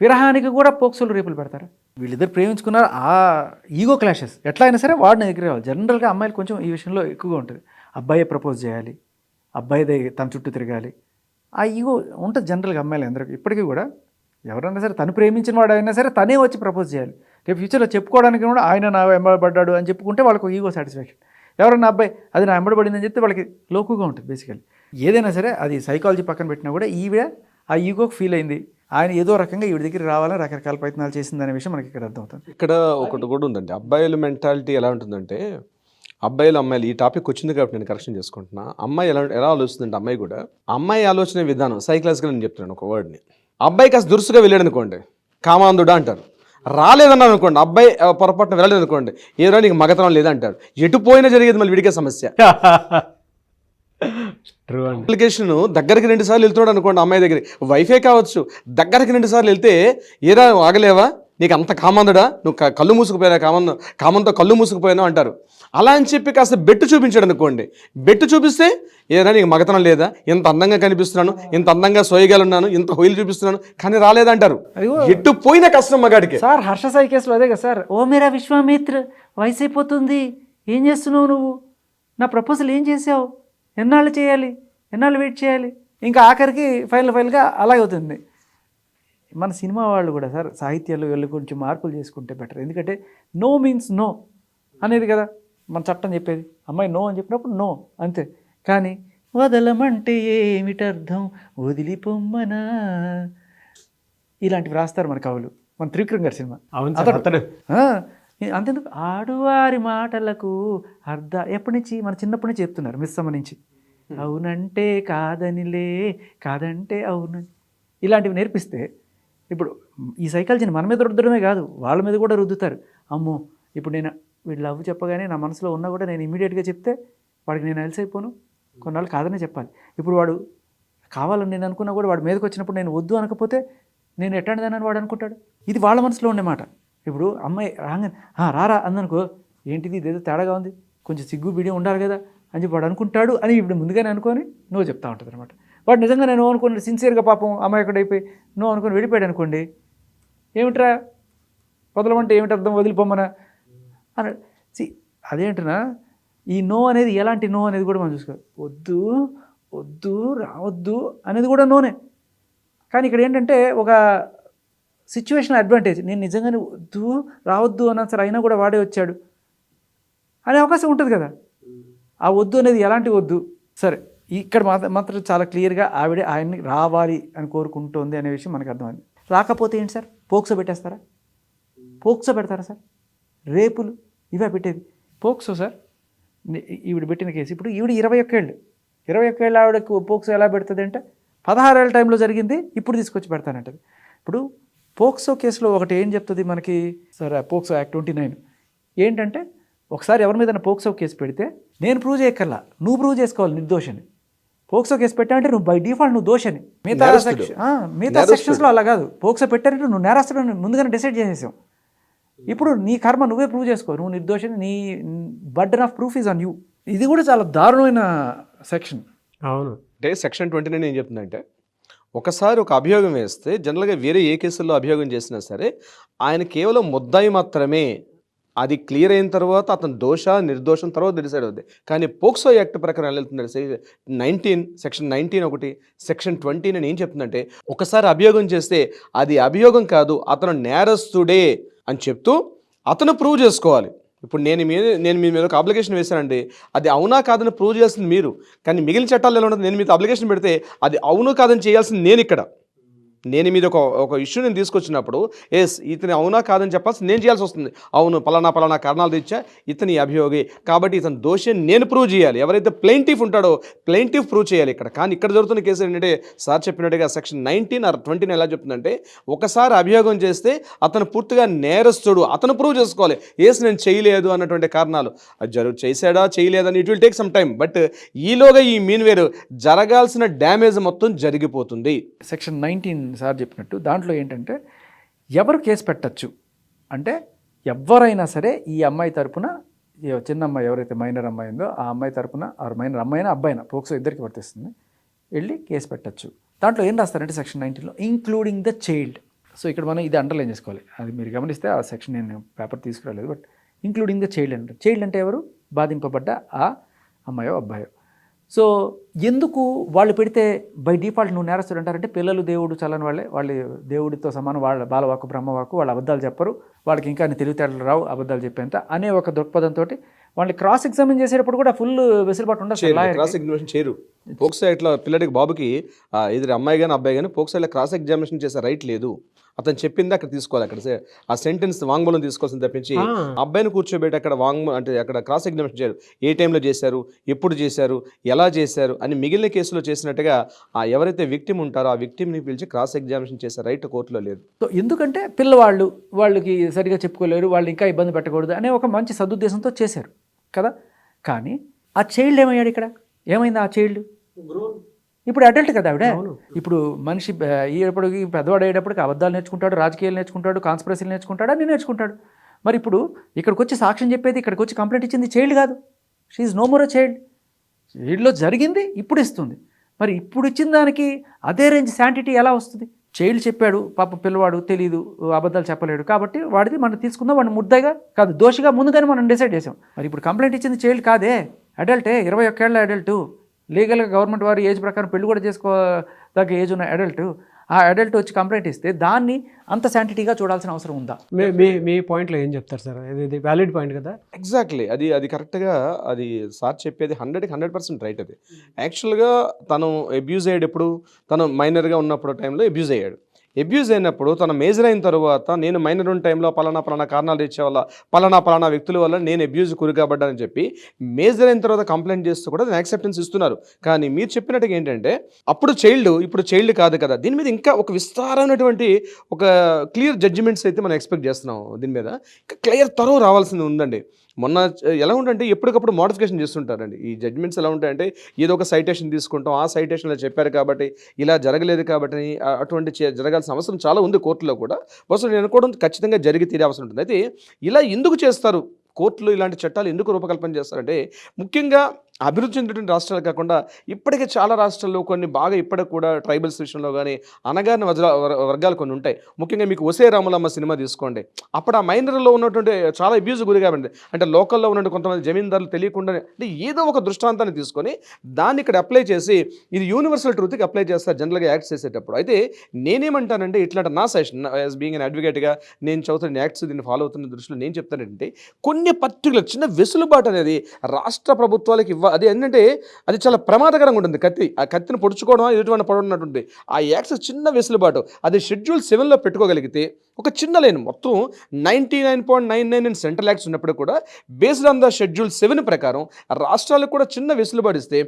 విరహానికి కూడా పోక్సోలు రేపులు పెడతారు. వీళ్ళిద్దరు ప్రేమించుకున్నారు, ఆ ఈగో క్లాషెస్ ఎట్లా అయినా సరే వాడిని దగ్గర రావాలి. జనరల్గా అమ్మాయిలు కొంచెం ఈ విషయంలో ఎక్కువగా ఉంటుంది. అబ్బాయే ప్రపోజ్ చేయాలి, అబ్బాయిదే తన చుట్టూ తిరగాలి, ఆ ఈగో ఉంటుంది జనరల్గా అమ్మాయిలు అందరికీ. ఇప్పటికీ కూడా ఎవరైనా సరే తను ప్రేమించిన వాడు అయినా సరే తనే వచ్చి ప్రపోజ్ చేయాలి. రేపు ఫ్యూచర్లో చెప్పుకోవడానికి కూడా ఆయన నా వెంబడబడ్డాడు అని చెప్పుకుంటే వాళ్ళకు ఈగో సాటిస్ఫాక్షన్. ఎవరన్నా అబ్బాయి అది నా వెంబడబడిందని చెప్తే వాళ్ళకి లోకుగా ఉంటుంది. బేసికలీ ఏదైనా సరే అది సైకాలజీ పక్కన పెట్టినా కూడా ఈవిడ ఆ ఈగోకి ఫీల్ అయింది, ఆయన ఏదో రకంగా ఈవిడ దగ్గర రావాలని రకరకాల ప్రయత్నాలు చేసిందనే విషయం మనకి ఇక్కడ అర్థమవుతుంది. ఇక్కడ ఒకటి కూడా ఉందండి, అబ్బాయిల మెంటాలిటీ ఎలా ఉంటుందంటే, అమ్మాయిలు ఈ టాపిక్ వచ్చింది కాబట్టి నేను కరెక్షన్ చేసుకుంటున్నా. అమ్మాయి ఎలా ఆలోచిస్తుందంటే, అమ్మాయి కూడా అమ్మాయి ఆలోచన విధానం సైకలాజికల్ నేను చెప్తున్నాను ఒక వర్డ్ని. అబ్బాయి కాస్త దురుసుగా వెళ్ళాడు అనుకోండి, కామాంధుడా అంటారు. రాలేదన్నారు అనుకోండి, అబ్బాయి పొరపాటున వెళ్ళలేదు అనుకోండి, ఏదో నీకు మగతనం లేదంటారు. ఎటు పోయినా జరిగేది మళ్ళీ విడిగే సమస్య. ట్రూ అండి. అప్లికేషన్ దగ్గరికి 2 సార్లు వెళ్తున్నాడు అనుకోండి, అమ్మాయి దగ్గరికి వైఫే కావచ్చు, దగ్గరికి 2 సార్లు వెళ్తే ఏరా ఆగలేవా, నీకు అంత కామందుడా, నువ్వు కళ్ళు మూసుకుపోయినా కామంతో కళ్ళు మూసుకుపోయినావు అంటారు. అలా అని చెప్పి కాస్త బెట్టు చూపించాడు అనుకోండి, బెట్టు చూపిస్తే ఏదైనా నీకు మగతనం లేదా, ఇంత అందంగా కనిపిస్తున్నాను, ఇంత అందంగా సోయగలున్నాను, ఇంత హొయిలు చూపిస్తున్నాను, కానీ రాలేదంటారు. ఎట్టు పోయిన కష్టం మగాడికి. సార్ హర్ష సాయి కేసులో అదే కదా సార్, ఓ మేరా విశ్వామిత్ర వయసు అయిపోతుంది, ఏం చేస్తున్నావు నువ్వు, నా ప్రపోజల్ ఏం చేసావు, ఎన్నాళ్ళు చేయాలి, ఎన్నాళ్ళు వెయిట్ చేయాలి, ఇంకా ఆఖరికి ఫైనల్గా అలాగే అవుతుంది. మన సినిమా వాళ్ళు కూడా సార్ సాహిత్యాలు వెళ్ళి కొంచెం మార్పులు చేసుకుంటే బెటర్. ఎందుకంటే నో మీన్స్ నో అనేది కదా మన చట్టం చెప్పేది. అమ్మాయి నో అని చెప్పినప్పుడు నో అంతే. కానీ వదలమంటే ఏమిటర్థం, వదిలిపోమ్మనా, ఇలాంటివి రాస్తారు మన కవులు. మన త్రివిక్రమ్ గారి సినిమా అంతెందుకు, ఆడువారి మాటలకు ఎప్పటి నుంచి మన చిన్నప్పటి నుంచి చెప్తున్నారు, మిస్సమ్మ నుంచి. అవునంటే కాదనిలే, కాదంటే అవునని, ఇలాంటివి నేర్పిస్తే ఇప్పుడు ఈ సైకాలజీని మన మీద రుద్దడమే కాదు, వాళ్ళ మీద కూడా రుద్దుతారు. అమ్మో ఇప్పుడు నేను వీడు లవ్ చెప్పగానే నా మనసులో ఉన్నా కూడా నేను ఇమీడియట్గా చెప్తే వాడికి నేను అలసైపోను, కొన్నాళ్ళు కాదనే చెప్పాలి. ఇప్పుడు వాడు కావాలని నేను అనుకున్నా కూడా వాడు మీదకి వచ్చినప్పుడు నేను వద్దు అనకపోతే నేను ఎట్టండిదానని వాడు అనుకుంటాడు. ఇది వాళ్ళ మనసులో ఉండే మాట. ఇప్పుడు అమ్మాయి రాగానే రారా అందనుకో, ఏంటిది ఇదేదో తేడాగా ఉంది, కొంచెం సిగ్గు బిడి ఉండాలి కదా అని చెప్పి వాడు అనుకుంటాడు అని ఇప్పుడు ముందుగానే అనుకొని నువ్వు చెప్తా ఉంటుంది అనమాట. వాడు నిజంగా నేను అనుకోండి సిన్సియర్గా పాపం అమ్మాయి ఎక్కడైపోయి నువ్వు అనుకుని వెళ్ళిపోయాడు అనుకోండి, ఏమిట్రా వదలమంటే ఏమిటి అర్థం, వదిలిపోమ్మనా అని. అదేంటనా ఈ నో అనేది ఎలాంటి నో అనేది కూడా మనం చూసుకోవాలి. వద్దు వద్దు రావద్దు అనేది కూడా నోనే. కానీ ఇక్కడ ఏంటంటే ఒక సిచ్యువేషనల్ అడ్వాంటేజ్, నేను నిజంగానే వద్దు రావద్దు అన్నా సరే అయినా కూడా వాడే వచ్చాడు అనే అవకాశం ఉంటుంది కదా. ఆ వద్దు అనేది ఎలాంటి వద్దు, సరే ఇక్కడ మాత్రం చాలా క్లియర్గా ఆవిడే ఆయన్ని రావాలి అని కోరుకుంటోంది అనే విషయం మనకు అర్థమైంది. రాకపోతే ఏంటి సార్, పోక్సో పెట్టేస్తారా, పోక్సో పెడతారా సార్, రేపులు ఇవే పెట్టేది. పోక్సో సార్ ఈవిడ పెట్టిన కేసు, ఇప్పుడు ఈవిడ 21 ఏళ్ళు ఆవిడకు పోక్సో ఎలా పెడుతుంది అంటే 16 ఏళ్ళ టైంలో జరిగింది ఇప్పుడు తీసుకొచ్చి పెడతానంటది. ఇప్పుడు పోక్సో కేసులో ఒకటి ఏం చెప్తుంది మనకి సార్, పోక్సో యాక్ట్ 29 ఏంటంటే ఒకసారి ఎవరి మీద పోక్సో కేసు పెడితే నేను ప్రూవ్ చేయక్కర్లా, నువ్వు ప్రూవ్ చేసుకోవాలి నిర్దోషని. పోక్సో కేసు పెట్టావంటే నువ్వు బై డిఫాల్ట్ నువ్వు దోషని. మిగతా సెక్షన్స్లో అలా కాదు, పోక్సో పెట్టారంటే నువ్వు నేరస్తుడు ముందుగానే డిసైడ్ చేసేసావు. ఇప్పుడు నీ కర్మ నువ్వే ప్రూవ్ చేసుకో, నువ్వు నిర్దోషని, నీ burden of proof is on you. ఇది కూడా చాలా దారుణమైన సెక్షన్. అవును, అంటే సెక్షన్ 29 ఏం చెప్తుందంటే, ఒకసారి ఒక అభియోగం వేస్తే జనరల్గా వేరే ఏ కేసుల్లో అభియోగం చేసినా సరే ఆయన కేవలం ముద్దాయి మాత్రమే, అది క్లియర్ అయిన తర్వాత అతను దోష నిర్దోషం తర్వాత డిసైడ్ అవుతుంది. కానీ పోక్సో యాక్ట్ ప్రకారం వెళ్తుందంటే సెక్షన్ 19 ఒకటి, సెక్షన్ 20 నేను ఏం చెప్తుందంటే, ఒకసారి అభియోగం చేస్తే అది అభియోగం కాదు, అతను నేరస్తుడే అని చెప్తూ అతను ప్రూవ్ చేసుకోవాలి. ఇప్పుడు నేను మీ మీద ఒక అప్లికేషన్ వేశానండి, అది అవునా కాదని ప్రూవ్ చేయాల్సింది మీరు, కానీ మిగిలిన చట్టాలు ఎలా ఉంటుంది, నేను మీద అప్లికేషన్ పెడితే అది అవును కాదని చేయాల్సింది నేను. ఇక్కడ నేను మీద ఒక ఇష్యూ నేను తీసుకొచ్చినప్పుడు ఇతని అవునా కాదని చెప్పాల్సి నేను చేయాల్సి వస్తుంది. అవును పలానా కారణాలు తెచ్చా, ఇతని అభియోగి కాబట్టి ఇతని దోషి నేను ప్రూవ్ చేయాలి. ఎవరైతే ప్లెయింటిఫ్ ఉంటాడో ప్లెయింటిఫ్ ప్రూవ్ చేయాలి ఇక్కడ. కానీ ఇక్కడ జరుగుతున్న కేసు ఏంటంటే సార్ చెప్పినట్టుగా సెక్షన్ 19 or 20 ఎలా చెప్తుందంటే, ఒకసారి అభియోగం చేస్తే అతను పూర్తిగా నేరస్తుడు, అతను ప్రూవ్ చేసుకోవాలి. నేను చేయలేదు అన్నటువంటి కారణాలు, అది చేశాడా చేయలేదని it will take some time, but ఈలోగా ఈ మీన్వేర్ జరగాల్సిన డ్యామేజ్ మొత్తం జరిగిపోతుంది. సెక్షన్ 19 సార్ చెప్పినట్టు దాంట్లో ఏంటంటే ఎవరు కేసు పెట్టచ్చు అంటే, ఎవరైనా సరే ఈ అమ్మాయి తరపున, చిన్న అమ్మాయి ఎవరైతే మైనర్ అమ్మాయి ఉందో ఆ అమ్మాయి తరపున, ఆరు మైనర్ అమ్మాయినా అబ్బాయినా, పోక్సో ఇద్దరికి వర్తిస్తుంది, వెళ్ళి కేసు పెట్టచ్చు. దాంట్లో ఏం రాస్తారంటే సెక్షన్ 19లో ఇంక్లూడింగ్ ద చైల్డ్. సో ఇక్కడ మనం ఇది అండర్లైన్ చేసుకోవాలి, అది మీరు గమనిస్తే ఆ సెక్షన్ నేను పేపర్ తీసుకురాలేదు, బట్ ఇంక్లూడింగ్ ద చైల్డ్ అంటే, చైల్డ్ అంటే ఎవరు, బాధింపబడ్డ ఆ అమ్మాయో అబ్బాయో. సో ఎందుకు వాళ్ళు పెడితే బై డిఫాల్ట్ నువ్వు నేరస్తుడు అంటారంటే, పిల్లలు దేవుడు చల్లని వాళ్ళు దేవుడితో సమానం, వాళ్ళ బాలవాకు బ్రహ్మవాకు, వాళ్ళు అబద్ధాలు చెప్పరు, వాళ్ళకి ఇంకా తెలివితేటలు రావు అబద్ధాలు చెప్పేంత అనే ఒక దృక్పథంతో వాళ్ళని క్రాస్ ఎగ్జామిన్ చేసేటప్పుడు కూడా ఫుల్ వెసులుబాటు ఉండదు. క్రాస్ ఎగ్జామినేషన్ చేయరు. పోక్సో ఇట్లా పిల్లడికి బాబుకి ఎదురు అమ్మాయి కానీ అబ్బాయి కానీ పోక్సో ఇట్లా క్రాస్ ఎగ్జామినేషన్ చేసే రైట్ లేదు. అతను చెప్పింది అక్కడ తీసుకోవాలి, అక్కడ ఆ సెంటెన్స్ వాంగ్మూలం తీసుకోవాల్సింది తప్పించి అబ్బాయిని కూర్చోబెట్టి అక్కడ అంటే అక్కడ క్రాస్ ఎగ్జామినేషన్ చేయరు. ఏ టైంలో చేశారు, ఎప్పుడు చేశారు, ఎలా చేశారు అని మిగిలిన కేసులో చేసినట్టుగా ఎవరైతే విక్టిమ్ ఉంటారో ఆ విక్టిమ్ని పిలిచి క్రాస్ ఎగ్జామినేషన్ చేసే రైట్ కోర్టులో లేదు. సో ఎందుకంటే వాళ్ళకి సరిగా చెప్పుకోలేరు, వాళ్ళు ఇంకా ఇబ్బంది పెట్టకూడదు అనే ఒక మంచి సదుద్దేశంతో చేశారు కదా. కానీ ఆ చైల్డ్ ఏమయ్యాడు, ఇక్కడ ఏమైంది, ఆ చైల్డ్ ఇప్పుడు అడల్ట్ కదా ఆవిడ. అవును. ఇప్పుడు మనిషి అయ్యేటప్పటికి పెద్దవాడు అయ్యేటప్పటికి అబద్ధాలు నేర్చుకుంటాడు, రాజకీయాలు నేర్చుకుంటాడు, కాన్స్పిరసీలు నేర్చుకుంటాడు, అన్నీ నేర్చుకుంటాడు. మరి ఇప్పుడు ఇక్కడికి వచ్చి సాక్ష్యం చెప్పేది, ఇక్కడికి వచ్చి కంప్లైంట్ ఇచ్చింది చైల్డ్ కాదు. She is no more a child. చైల్డ్లో జరిగింది ఇప్పుడు ఇస్తుంది. మరి ఇప్పుడు ఇచ్చిన దానికి అదే రేంజ్ శాంటిటీ ఎలా వస్తుంది? చైల్డ్ చెప్పాడు, పాప పిల్లవాడు తెలీదు, అబద్ధాలు చెప్పలేడు, కాబట్టి వాడిది మనం తీసుకుందాం, వాడిని ముద్దగా కాదు దోషిగా ముందుగానే మనం డిసైడ్ చేసాం. మరి ఇప్పుడు కంప్లైంట్ ఇచ్చింది చైల్డ్ కాదే, అడల్టే, 21 ఏళ్ళ అడల్టు, లీగల్గా గవర్నమెంట్ వారు ఏజ్ ప్రకారం పెళ్లి కూడా చేసుకోదగ్గ ఏజ్ ఉన్న అడల్ట్. ఆ అడల్ట్ వచ్చి కంప్లైంట్ ఇస్తే దాన్ని అంత శాంటిటీగా చూడాల్సిన అవసరం ఉందా? మీ పాయింట్లో ఏం చెప్తారు సార్? ఇది వ్యాలిడ్ పాయింట్ కదా. ఎగ్జాక్ట్లీ అది కరెక్ట్గా అది సార్ చెప్పేది 100% రైట్. అది యాక్చువల్గా తను అబ్యూజ్ అయ్యేటప్పుడు, తను మైనర్గా ఉన్నప్పుడు టైంలో అబ్యూజ్ అయ్యాడు. అబ్యూజ్ అయినప్పుడు తను మేజర్ అయిన తర్వాత నేను మైనర్ ఉన్న టైంలో పలానా కారణాలు ఇచ్చే వల్ల పలానా వ్యక్తుల వల్ల నేను అబ్యూజ్ గురి కాబడ్డానని చెప్పి మేజర్ అయిన తర్వాత కంప్లైంట్ చేస్తూ కూడా దాని యాక్సెప్టెన్స్ ఇస్తున్నారు. కానీ మీరు చెప్పినట్టుగా ఏంటంటే అప్పుడు చైల్డ్, ఇప్పుడు చైల్డ్ కాదు కదా. దీని మీద ఇంకా ఒక విస్తారమైనటువంటి ఒక క్లియర్ జడ్జిమెంట్స్ అయితే మనం ఎక్స్పెక్ట్ చేస్తున్నాం. దీని మీద ఇంకా క్లియర్ తరవ రావాల్సింది ఉందండి. మొన్న ఎలా ఉంటుందంటే ఎప్పటికప్పుడు మోడిఫికేషన్ చేస్తుంటారండి. ఈ జడ్జిమెంట్స్ ఎలా ఉంటాయంటే ఏదో ఒక సైటేషన్ తీసుకుంటాం, ఆ సైటేషన్లో చెప్పారు కాబట్టి ఇలా జరగలేదు కాబట్టి అటువంటి జరగాల్సిన అవసరం చాలా ఉంది కోర్టులో కూడా. బహుశా నేను అనుకోవడం ఖచ్చితంగా జరిగి తీరే అవసరం ఉంటుంది. అయితే ఇలా ఎందుకు చేస్తారు కోర్టులు, ఇలాంటి చట్టాలు ఎందుకు రూపకల్పన చేస్తారంటే ముఖ్యంగా అభివృద్ధి చెందినటువంటి రాష్ట్రాలు కాకుండా ఇప్పటికే చాలా రాష్ట్రాల్లో కొన్ని బాగా ఇప్పటికి కూడా ట్రైబల్స్ విషయంలో కానీ అనగారిన వర్గాలు కొన్ని ఉంటాయి. ముఖ్యంగా మీకు ఒసే రాములమ్మ సినిమా తీసుకోండి. అప్పుడు ఆ మైనర్లో ఉన్నటువంటి చాలా అబ్యూజ్ గురి కాబట్టి అంటే లోకల్లో ఉన్నటువంటి కొంతమంది జమీందారులు తెలియకుండా అంటే ఏదో ఒక దృష్టాంతాన్ని తీసుకొని దాన్ని ఇక్కడ అప్లై చేసి ఇది యూనివర్సల్ ట్రూత్కి అప్లై చేస్తారు జనరల్గా యాక్ట్స్ చేసేటప్పుడు. అయితే నేనేమంటానంటే ఇట్లాంటి నా సజెషన్ యాజ్ బీయింగ్ అన్ అడ్వకేట్గా నేను చదువుతున్న యాక్ట్స్ దీన్ని ఫాలో అవుతున్న దృష్టిలో నేను చెప్తానంటే కొన్ని పర్టికులర్ చిన్న వెసులుబాటు అనేది రాష్ట్ర ప్రభుత్వాలకు అది ఏంటంటే అది చాలా ప్రమాదకరంగా ఉంటుంది. ఆ కత్తిని పొడుచుకోవడం ఎదుటివాడిని పడుతున్నటువంటి ఆ యాక్సెస్ చిన్న వెసులుబాటు అది షెడ్యూల్ 7లో పెట్టుకోగలిగితే ఒక చిన్న లైన్ మొత్తం 99.99 సెంట్రల్ యాక్ట్స్ ఉన్నప్పుడు కూడా బేస్డ్ ఆన్ ద షెడ్యూల్ 7 ప్రకారం రాష్ట్రాలకు కూడా చిన్న వెసులుబాటు ఇస్తే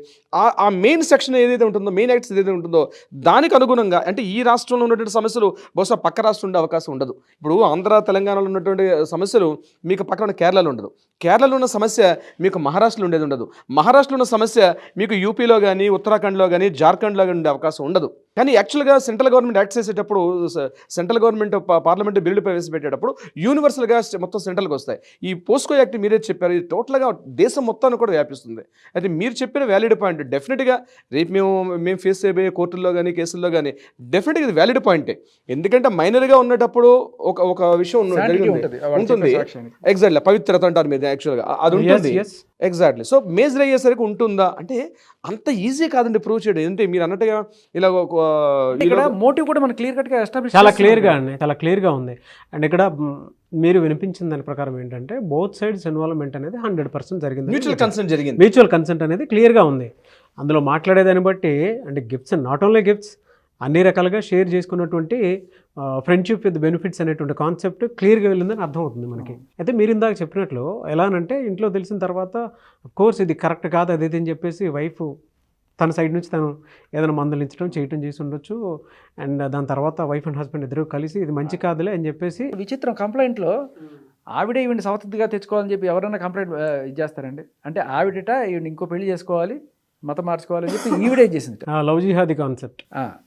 ఆ మెయిన్ సెక్షన్ ఏదైతే ఉంటుందో, మెయిన్ యాక్ట్స్ ఏదైతే ఉంటుందో దానికి అనుగుణంగా అంటే ఈ రాష్ట్రంలో ఉన్నటువంటి సమస్యలు బహుశా పక్క రాష్ట్రం ఉండే అవకాశం ఉండదు. ఇప్పుడు ఆంధ్ర తెలంగాణలో ఉన్నటువంటి సమస్యలు మీకు పక్కన కేరళలో ఉండదు, కేరళలో ఉన్న సమస్య మీకు మహారాష్ట్రలో ఉండేది ఉండదు, మహారాష్ట్రలో ఉన్న సమస్య మీకు యూపీలో కానీ ఉత్తరాఖండ్లో కానీ జార్ఖండ్లో కానీ ఉండే అవకాశం ఉండదు. కానీ యాక్చువల్గా సెంట్రల్ గవర్నమెంట్ యాక్ట్ చేసేటప్పుడు సెంట్రల్ గవర్నమెంట్ పార్లమెంట్ బిల్లు ప్రవేశపెట్టేటప్పుడు యూనివర్సల్గా మొత్తం సెంట్రల్కి వస్తాయి. ఈ పోస్కో యాక్ట్ మీరే చెప్పారు, ఇది టోటల్గా దేశం మొత్తాన్ని కూడా వ్యాపిస్తుంది. అయితే మీరు చెప్పిన వ్యాలిడ్ పాయింట్ డెఫినెట్గా రేపు మేము ఫేస్ చేయబోయే కోర్టుల్లో కానీ కేసుల్లో కానీ డెఫినెట్గా ఇది వ్యాలిడ్ పాయింటే. ఎందుకంటే మైనర్గా ఉన్నప్పుడు ఒక విషయం ఉంటుంది ఎగ్జాక్ట్లీ పవిత్రత అంటారు మీద యాక్చువల్గా అది ఉంటుంది ఎగ్జాక్ట్లీ. సో మేజర్ అయ్యేసరికి ఉంటుందా అంటే అంత ఈజీ కాదండి ప్రూవ్ చేయడం. ఏంటంటే మీరు అన్నట్టుగా ఇలా ఇక్కడ మోటివ్ కూడా మన క్లియర్ కట్గా ఎస్టాబ్లిష్ చాలా క్లియర్గా ఉంది. అండ్ ఇక్కడ మీరు వినిపించిన దాని ప్రకారం ఏంటంటే బోత్ సైడ్స్ ఇన్వాల్వ్మెంట్ అనేది 100% జరిగింది. మ్యూచువల్ కన్సెంట్ అనేది క్లియర్గా ఉంది. అందులో మాట్లాడేదాన్ని బట్టి అంటే గిఫ్ట్స్, నాట్ ఓన్లీ గిఫ్ట్స్, అన్ని రకాలుగా షేర్ చేసుకున్నటువంటి ఫ్రెండ్షిప్ విత్ బెనిఫిట్స్ అనేటువంటి కాన్సెప్ట్ క్లియర్గా వెళ్ళిందని అర్థమవుతుంది మనకి. అయితే మీరు ఇందాక చెప్పినట్లు ఎలానంటే ఇంట్లో తెలిసిన తర్వాత కోర్స్ ఇది కరెక్ట్ కాదు అది అని చెప్పేసి వైఫ్ తన సైడ్ నుంచి తను ఏదైనా మందలించడం చేయటం చేసి ఉండొచ్చు. అండ్ దాని తర్వాత వైఫ్ అండ్ హస్బెండ్ ఇద్దరు కలిసి ఇది మంచి కాదులే అని చెప్పేసి విచిత్రం కంప్లైంట్లో ఆవిడే ఈవిడ సవతిగా తెచ్చుకోవాలని చెప్పి ఎవరైనా కంప్లైంట్ ఇచ్చేస్తారండి. అంటే ఆవిడట ఈవిడ ఇంకో పెళ్లి చేసుకోవాలి, మతం మార్చుకోవాలని చెప్పి ఈవిడే చేసింది. లవ్ జిహాదీ కాన్సెప్ట్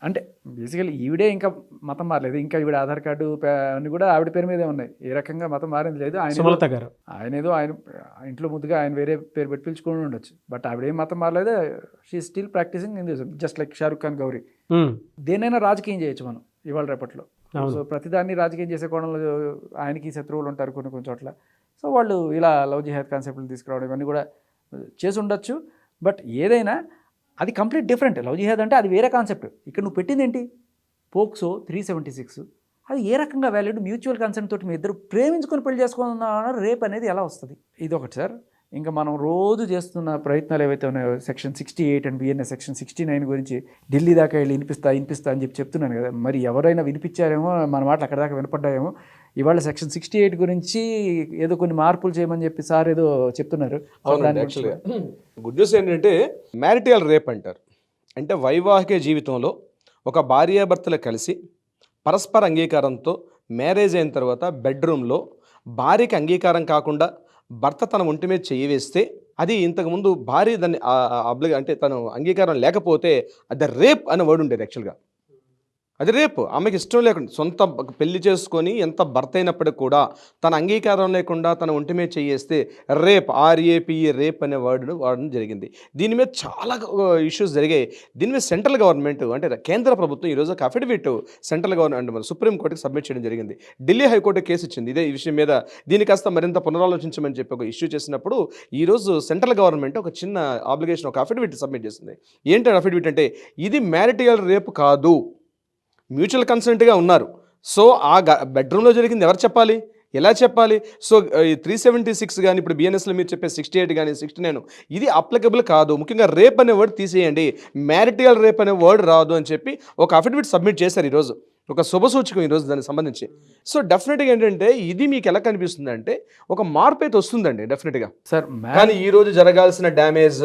అంటే బేసికలీ ఈవిడే ఇంకా మతం మారలేదు, ఇంకా ఈవిడ ఆధార్ కార్డు అన్ని కూడా ఆవిడ పేరు మీదే ఉన్నాయి. ఏ రకంగా మతం మారింది లేదు. ఆయన ఏదో ఆయన ఇంట్లో ముద్దుగా ఆయన వేరే పేరు పెట్టి పిలుచుకుని ఉండొచ్చు, బట్ ఆవిడేం మతం మారలేదు. She still practising Hinduism just like Shahrukh Khan, Gauri. దేనైనా రాజకీయం చేయొచ్చు మనం ఇవాళ రేపట్లో. సో ప్రతిదాన్ని రాజకీయం చేసే కోణంలో ఆయనకి శత్రువులు ఉంటారు కొన్ని చోట్ల. సో వాళ్ళు ఇలా లవ్ జిహాద్ కాన్సెప్ట్లు తీసుకురావడం ఇవన్నీ కూడా చేసి ఉండొచ్చు. బట్ ఏదైనా అది కంప్లీట్ డిఫరెంట్. లవ్ జిహాద్ అంటే అది వేరే కాన్సెప్ట్. ఇక్కడ నువ్వు పెట్టింది ఏంటి? పోక్సో 376. అది ఏ రకంగా వ్యాలిడ్? మ్యూచువల్ కన్సెంట్ తోటి మీ ఇద్దరు ప్రేమించుకొని పెళ్లి చేసుకున్నారు, రేప్ అనేది ఎలా వస్తుంది? ఇది ఒకటి సార్. ఇంకా మనం రోజు చేస్తున్న ప్రయత్నాలు ఏవైతే ఉన్నాయో సెక్షన్ 68 అండ్ బిఎన్ఎస్ సెక్షన్ 69 గురించి ఢిల్లీ దాకా వెళ్ళి వినిపిస్తా అని చెప్తున్నాను కదా. మరి ఎవరైనా వినిపించారేమో, మన మాటలు అక్కడ దాకా వినపడ్డాయేమో. ఇవాళ సెక్షన్ 68 గురించి ఏదో కొన్ని మార్పులు చేయమని చెప్పి సార్ ఏదో చెప్తున్నారు. గుడ్ న్యూస్ ఏంటంటే మ్యారిటల్ రేప్ అంటారు. అంటే వైవాహిక జీవితంలో ఒక భార్యాభర్తలు కలిసి పరస్పర అంగీకారంతో మ్యారేజ్ అయిన తర్వాత బెడ్రూమ్లో భార్యకి అంగీకారం కాకుండా భర్త తన ఒంటి మీద చెయ్యి వేస్తే అది ఇంతకుముందు భార్య దాన్ని అంటే తను అంగీకారం లేకపోతే అది రేప్ అనే వర్డ్ ఉండేది యాక్చువల్గా. అది రేపు ఆమెకి ఇష్టం లేకుండా సొంత పెళ్లి చేసుకొని ఎంత భర్త అయినప్పటికి కూడా తన అంగీకారం లేకుండా తన ఒంటి మీద చేయేస్తే రేప్, RAPE రేప్ అనే వర్డ్ను వాడడం జరిగింది. దీని మీద చాలా ఇష్యూస్ జరిగాయి. దీని మీద సెంట్రల్ గవర్నమెంట్ అంటే కేంద్ర ప్రభుత్వం ఈరోజు ఒక అఫిడవిట్ సెంట్రల్ గవర్నమెంట్ సుప్రీంకోర్టుకి సబ్మిట్ చేయడం జరిగింది. ఢిల్లీ హైకోర్టు కేసు ఇచ్చింది ఈ విషయం మీద. దీని కాస్త మరింత పునరాలోచించమని చెప్పి ఒక ఇష్యూ చేసినప్పుడు ఈరోజు సెంట్రల్ గవర్నమెంట్ ఒక చిన్న ఆబ్లిగేషన్, ఒక అఫిడవిట్ సబ్మిట్ చేసింది. ఏంటి అఫిడవిట్ అంటే, ఇది మ్యారిటల్ రేప్ కాదు, మ్యూచువల్ కన్సెంట్గా ఉన్నారు. సో ఆ బెడ్రూమ్లో జరిగింది ఎవరు చెప్పాలి, ఎలా చెప్పాలి? సో 376 కానీ ఇప్పుడు బిఎన్ఎస్లో మీరు చెప్పే 68 కానీ 69 ఇది అప్లికబుల్ కాదు. ముఖ్యంగా రేప్ అనే వర్డ్ తీసేయండి, మ్యారిటల్ రేప్ అనే వర్డ్ రాదు అని చెప్పి ఒక అఫిడవిట్ సబ్మిట్ చేశారు ఈరోజు. ఒక శుభసూచకం ఈరోజు దానికి సంబంధించి. సో డెఫినెట్గా ఏంటంటే ఇది మీకు ఎలా కనిపిస్తుంది అంటే ఒక మార్పు అయితే వస్తుందండి డెఫినెట్గా. సార్ కానీ ఈరోజు జరగాల్సిన డ్యామేజ్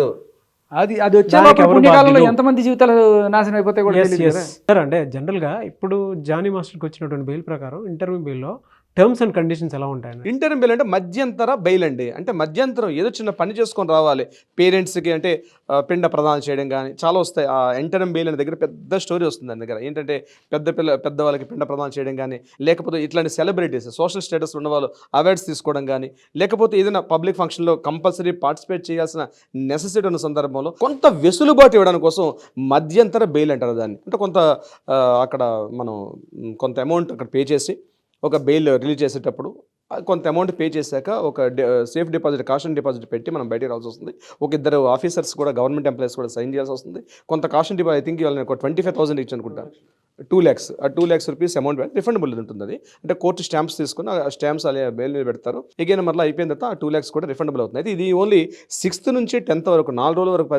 అది వచ్చే పుణ్యకాలంలో ఎంతమంది జీవితాలు నాశనం అయిపోతే కూడా తెలియదు కదా. సార్ అంటే జనరల్గా ఇప్పుడు జానీ మాస్టర్కి వచ్చినటువంటి బెయిల్ ప్రకారం ఇంటర్వ్యూ బెయిల్లో టర్మ్స్ అండ్ కండిషన్స్ ఎలా ఉంటాయండి? ఇంటర్మ్ బెయిల్ అంటే మధ్యంతర బెయిల్ అండి. అంటే మధ్యంతరం ఏదో చిన్న పని చేసుకొని రావాలి పేరెంట్స్కి, అంటే పిండ ప్రదానం చేయడం కానీ చాలా వస్తాయి. ఆ ఇంటర్మ్ బెయిల్ అనే దగ్గర పెద్ద స్టోరీ వస్తుంది దాని దగ్గర. ఏంటంటే పెద్దవాళ్ళకి పిండ ప్రదానం చేయడం కానీ, లేకపోతే ఇట్లాంటి సెలబ్రిటీస్ సోషల్ స్టేటస్ ఉన్న వాళ్ళు అవార్డ్స్ తీసుకోవడం కానీ, లేకపోతే ఏదైనా పబ్లిక్ ఫంక్షన్లో కంపల్సరీ పార్టిసిపేట్ చేయాల్సిన నెసెసిటీ ఉన్న సందర్భంలో కొంత వెసులుబాటు ఇవ్వడానికి కోసం మధ్యంతర బెయిల్ అంటారు దాన్ని. అంటే కొంత అక్కడ మనం కొంత అమౌంట్ అక్కడ పే చేసి ఒక బెయిల్ రిలీజ్ చేసేటప్పుడు కొంత అమౌంట్ పే చేశాక ఒక సేఫ్ డిపాజిట్, కాషన్ డిపాజిట్ పెట్టి మనం బయటకు రావాల్సి వస్తుంది. ఒక ఇద్దరు ఆఫీసర్స్ కూడా, గవర్నమెంట్ ఎంప్లాయీస్ కూడా సైన్ చేయాల్సి వస్తుంది. కొంత కాషన్ డిపాజిట్ ఐ థింక్ వాళ్ళని ఒక 25,000 ఇచ్చి అనుకుంటాను, 2 lakhs. ఆ 2 lakhs రూపీస్ అమౌంట్ రిఫండబుల్ ఉంటుంది. అది అంటే కోర్టు స్టాంప్స్ తీసుకుని ఆ స్టాంప్స్ అలా బెయిల్ మీద పెడతారు. ఎగైన్ మళ్ళీ అయిపోయిన తర్వాత ఆ 2 lakhs కూడా రిఫండబుల్ అవుతుంది. అయితే ఇది ఓన్లీ 6th నుంచి 10th వరకు 4 రోజుల వరకు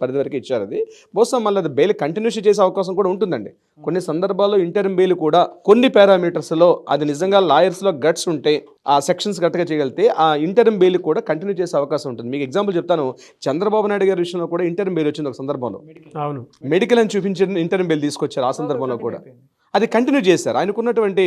పరిధి వరకు ఇచ్చారు. అది బహుశా మళ్ళీ అది బెయిల్ కంటిన్యూషన్ చేసే అవకాశం కూడా ఉంటుందండి. కొన్ని సందర్భాల్లో ఇంటర్మ్ బెయిల్ కూడా కొన్ని పారామీటర్స్లో అది నిజంగా లాయర్స్లో గట్స్ ఉంటే, ఆ సెక్షన్స్ గట్టిగా చేయగలిగితే ఆ ఇంటర్మ్ బెయిల్ కూడా కంటిన్యూ చేసే అవకాశం ఉంటుంది. మీకు ఎగ్జాంపుల్ చెప్తాను, చంద్రబాబు నాయుడు గారి విషయంలో కూడా ఇంటర్మ్ బెయిల్ వచ్చింది ఒక సందర్భంలో. అవును, మెడికల్ అని చూపించిన ఇంటర్మ్ బెయిల్ తీసుకొచ్చారు. ఆ సందర్భంలో కూడా అది కంటిన్యూ చేశారు. ఆయనకున్నటువంటి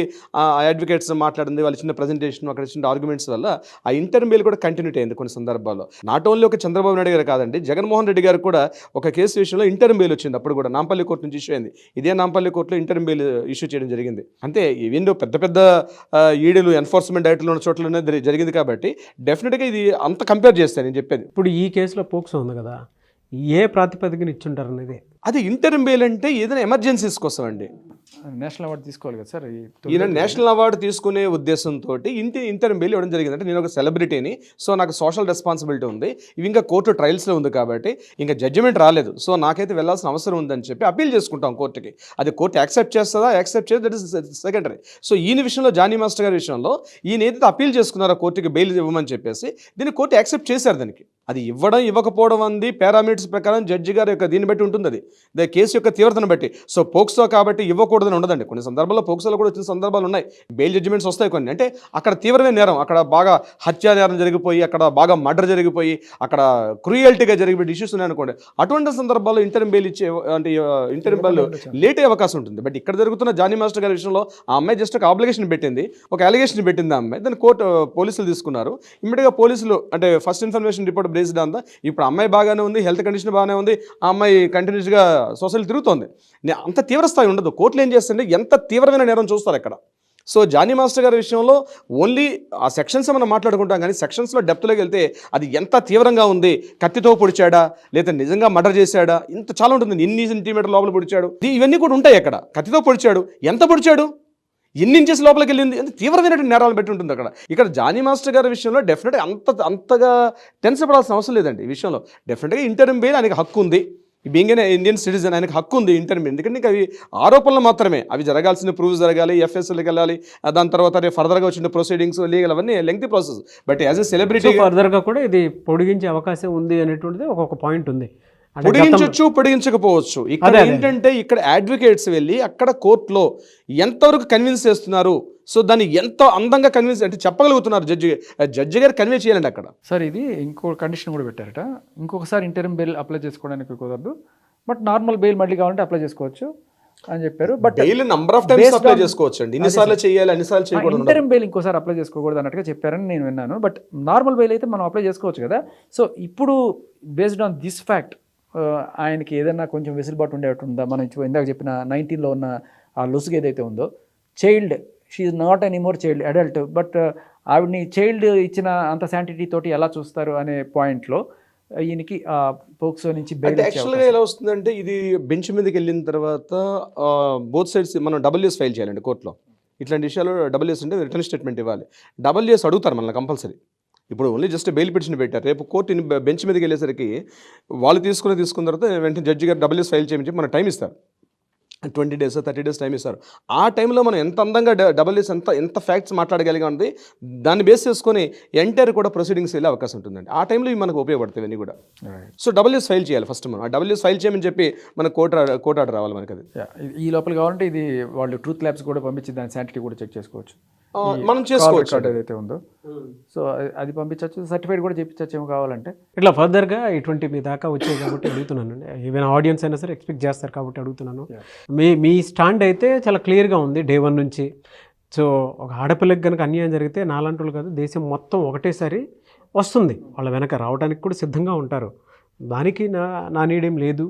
అడ్వకేట్స్ మాట్లాడింది, వాళ్ళు చిన్న ప్రజెంటేషన్, అక్కడ చిన్న ఆర్గ్యుమెంట్స్ వల్ల ఆ ఇంటర్మ్ బెయిల్ కూడా కంటిన్యూటీ అయింది కొన్ని సందర్భాల్లో. నాట్ ఓన్లీ ఒక చంద్రబాబు నాయుడు గారు కాదండి, జగన్మోహన్ రెడ్డి గారు కూడా ఒక కేసు విషయంలో ఇంటర్మ్ బెయిల్ వచ్చింది. అప్పుడు కూడా నాంపల్లి కోర్టు నుంచి ఇష్యూ అయింది. ఇదే నాంపల్లి కోర్టులో ఇంటర్మ్ బెయిల్ ఇష్యూ చేయడం జరిగింది. అంటే ఈవెన్ పెద్ద పెద్ద ఈడీలు, ఎన్ఫోర్స్మెంట్ డైరెక్టర్లు ఉన్న చోట్లనే జరిగింది. కాబట్టి డెఫినెట్గా ఇది అంత కంపేర్ చేస్తాను నేను చెప్పేది. ఇప్పుడు ఈ కేసులో పోక్సో ఉంది కదా, ఏ ప్రాతిపదికన ఇచ్చుంటారు అనేది? అది ఇంటర్మ్ బెయిల్ అంటే ఏదైనా ఎమర్జెన్సీస్ కోసం అండి. నేషనల్ అవార్డు తీసుకోవాలి కదా సార్. ఈయన నేషనల్ అవార్డు తీసుకునే ఉద్దేశంతో ఇంటర్మ్ బెయిల్ ఇవ్వడం జరిగింది. అంటే నేను ఒక సెలబ్రిటీని, సో నాకు సోషల్ రెస్పాన్సిబిలిటీ ఉంది, ఇవి ఇంకా కోర్టు ట్రయల్స్లో ఉంది కాబట్టి ఇంకా జడ్జిమెంట్ రాలేదు, సో నాకైతే వెళ్ళాల్సిన అవసరం ఉందని చెప్పి అప్పీల్ చేసుకుంటాం కోర్టుకి. అది కోర్టు యాక్సెప్ట్ చేస్తుందా, యాక్సెప్ట్ చేయదు, దట్ ఇస్ సెకండరీ. సో ఈయన విషయంలో, జానీ మాస్టర్ గారి విషయంలో ఈయన ఏదైతే అప్పీల్ చేసుకున్నారో కోర్టుకి బెయిల్ ఇవ్వమని చెప్పేసి, దీన్ని కోర్టు యాక్సెప్ట్ చేశారు. దానికి అది ఇవ్వడం ఇవ్వకపోవడం అంది పారామీటర్స్ ప్రకారం జడ్జి గారి యొక్క దీన్ని బట్టి ఉంటుంది, అది కేసు యొక్క తీవ్రతను బట్టి. సో పోక్సో కాబట్టి ఇవ్వకూడదని ఉండదండి. కొన్ని సందర్భాల్లో పోక్సోలో కూడా వచ్చిన సందర్భాలు ఉన్నాయి, బెయిల్ జడ్జిమెంట్స్ వస్తాయి కొన్ని. అంటే అక్కడ తీవ్రమైన నేరం, అక్కడ బాగా హత్యా నేరం జరిగిపోయి, అక్కడ బాగా మర్డర్ జరిగిపోయి, అక్కడ క్రూయల్టీగా జరిగిపోయి ఇష్యూస్ ఉన్నాయనుకోండి, అటువంటి సందర్భాల్లో ఇంటర్మ్ బెయిల్ ఇచ్చే, అంటే ఇంటర్మ్ బెయిల్ లేట్ అయ్యే అవకాశం ఉంటుంది. బట్ ఇక్కడ జరుగుతున్న జానీ మాస్టర్ గారి విషయంలో ఆ అమ్మాయి జస్ట్ ఒక అప్లికేషన్ పెట్టింది, ఒక అలిగేషన్ పెట్టింది ఆ అమ్మాయి, దాన్ని కోర్టు పోలీసులు తీసుకున్నారు. ఇమ్మీడియట్గా పోలీసులు అంటే ఫస్ట్ ఇన్ఫర్మేషన్ రిపోర్ట్ బేస్డ్ అంతా, ఇప్పుడు అమ్మాయి బాగానే ఉంది, హెల్త్ కండిషన్ బాగానే ఉంది, ఆ అమ్మాయి కంటిన్యూస్గా సొసైటీ తిరుగుతోంది. అంత తీవ్ర స్థాయి ఉండదు. కోర్టులు ఏం చేస్తుంటే ఎంత తీవ్రమైన నేరం చూస్తారు అక్కడ. సో జానీ మాస్టర్ గారి విషయంలో ఓన్లీ ఆ సెక్షన్స్ మనం మాట్లాడుకుంటాం, కానీ సెక్షన్స్లో డెప్త్లోకి వెళ్తే అది ఎంత తీవ్రంగా ఉంది, కత్తితో పొడిచాడా లేదా నిజంగా మర్డర్ చేశాడా, ఇంత చాలా ఉంటుంది. ఎన్ని సెంటీమీటర్ లోపల పొడిచాడు, ఇవన్నీ కూడా ఉంటాయి అక్కడ. కత్తితో పొడిచాడు, ఎంత పొడిచాడు, ఎన్ని ఇంచెస్ లోపలికి వెళ్ళింది, ఎంత తీవ్రమైనటువంటి నేరాలు పెట్టి ఉంటుంది అక్కడ. ఇక్కడ జానీ మాస్టర్ గారి విషయంలో డెఫినెట్గా అంతగా టెన్షన్ పడాల్సిన అవసరం లేదండి. ఈ విషయంలో డెఫినెట్గా ఇంటర్మ్ బెయిల్ ఆయనకి హక్కు ఉంది, బీయింగ్ ఏ ఇండియన్ సిటిజన్ ఆయనకు హక్కు ఉంది ఇంటర్మ్ బెయిల్. ఎందుకంటే అవి ఆరోపణలు మాత్రమే, అవి జరగాల్సిన ప్రూవ్స్ జరగాలి, FSLకి వెళ్ళాలి, దాని తర్వాత ఫర్దర్గా వచ్చిన ప్రొసీడింగ్స్, లీగల్, అవన్నీ lengthy process. But as a celebrity ఫర్దర్గా కూడా ఇది పొడిగించే అవకాశం ఉంది అనేటువంటిది ఒక పాయింట్ ఉంది. పొడిగించవచ్చు, పొడిగించకపోవచ్చు. ఇక్కడ ఏంటంటే ఇక్కడ అడ్వకేట్స్ వెళ్ళి అక్కడ కోర్టులో ఎంతవరకు కన్విన్స్ చేస్తున్నారు, సో దాన్ని ఎంత అందంగా కన్విన్స్ అంటే చెప్పగలుగుతున్నారు జడ్జి గారు కన్వే చేయాలండి అక్కడ. సార్ ఇది ఇంకో కండిషన్ కూడా పెట్టారట, ఇంకొకసారి ఇంటర్మ్ బెయిల్ అప్లై చేసుకోవడానికి కుదరదు, బట్ నార్మల్ బెయిల్ మళ్ళీ కావాలంటే అప్లై చేసుకోవచ్చు. అని చెప్పారు. But bail number of times based apply on- చేసుకోవచ్చు అండి, ఇన్నిసార్లు చేయాలి అన్నిసార్లు చేయకూడదు. ఇంటర్మ్ బెయిల్ ఇంకోసారి అప్లై చేసుకోకూడదు అన్నట్టుగా చెప్పారని నేను విన్నాను. బట్ నార్మల్ బెయిల్ అయితే మనం అప్లై చేసుకోవచ్చు కదా. సో ఇప్పుడు బేస్డ్ ఆన్ దిస్ ఫ్యాక్ట్ ఆయనకి ఏదైనా కొంచెం వెసులుబాటు ఉండేటట్టు ఉందా? మనం ఇందాక చెప్పిన 19లో ఉన్న ఆ లొసుగు ఏదైతే ఉందో, child, she is not any more child, adult, but ఆవిడని చైల్డ్ ఇచ్చిన అంత శాంటిటీ తోటి ఎలా చూస్తారు అనే పాయింట్లో ఈయనకి పోక్సో నుంచి బెయిల్ అంటే యాక్చువల్గా ఎలా వస్తుందంటే ఇది బెంచ్ మీదకి వెళ్ళిన తర్వాత బోత్ సైడ్స్ మనం డబుల్యూఎస్ ఫైల్ చేయాలండి కోర్టులో. ఇట్లాంటి విషయాలు డబుల్యూఎస్ అంటే రిటర్న్ స్టేట్మెంట్ ఇవ్వాలి. డబుల్యూఎస్ అడుగుతారు మనల్ని కంపల్సరీ. ఇప్పుడు ఓన్లీ జస్ట్ బెయిల్ పిటిషన్ పెట్టారు, రేపు కోర్టు బెంచ్ మీదకి వెళ్ళేసరికి వాళ్ళు తీసుకున్న తర్వాత వెంటనే జడ్జి గారు డబుల్యూఎస్ ఫైల్ చేయమని చెప్పి మనకు టైం ఇస్తారు. 20 days 30 days టైం ఇస్తారు. ఆ టైంలో మనం ఎంత అందంగా డబుల్యూఎస్ ఎంత ఫ్యాక్ట్స్ మాట్లాడగలిగా ఉంది, దాన్ని బేస్ చేసుకొని ఎంటైర్ కూడా ప్రొసీడింగ్స్ వెళ్ళే అవకాశం ఉంటుందండి. ఆ టైంలో ఇవి మనకు ఉపయోగపడతాయి అన్నీ కూడా. సో డబుల్యూఎస్ ఫైల్ చేయాలి ఫస్ట్ మనం. ఆ డబుల్యూఎస్ ఫైల్ చేయమని చెప్పి మన కోర్టు ఆర్డర్ రావాలి మనకి. అది ఈ లోపల కావాలంటే ఇది వాళ్ళు ట్రూత్ ల్యాబ్స్ కూడా పంపించి దాని శాంటిటీ కూడా చెక్ చేసుకోవచ్చు. మనం చేసుకోవచ్చు. ఏదైతే ఉందో సో అది పంపించవచ్చు, సర్టిఫైడ్ కూడా చేయించవచ్చు ఏమో కావాలంటే. ఇట్లా ఫర్దర్గా ఇటువంటి మీ దాకా వచ్చాయి కాబట్టి అడుగుతున్నాను. ఈవెన్ ఆడియన్స్ అయినా సరే ఎక్స్పెక్ట్ చేస్తారు కాబట్టి అడుగుతున్నాను. మీ స్టాండ్ అయితే చాలా క్లియర్గా ఉంది డే 1 నుంచి. సో ఒక ఆడపిల్లకి కనుక అన్యాయం జరిగితే నాలాంటి వాళ్ళు కాదు, దేశం మొత్తం ఒకటేసారి వస్తుంది, వాళ్ళ వెనక రావడానికి కూడా సిద్ధంగా ఉంటారు. దానికి నా నీడేం లేదు.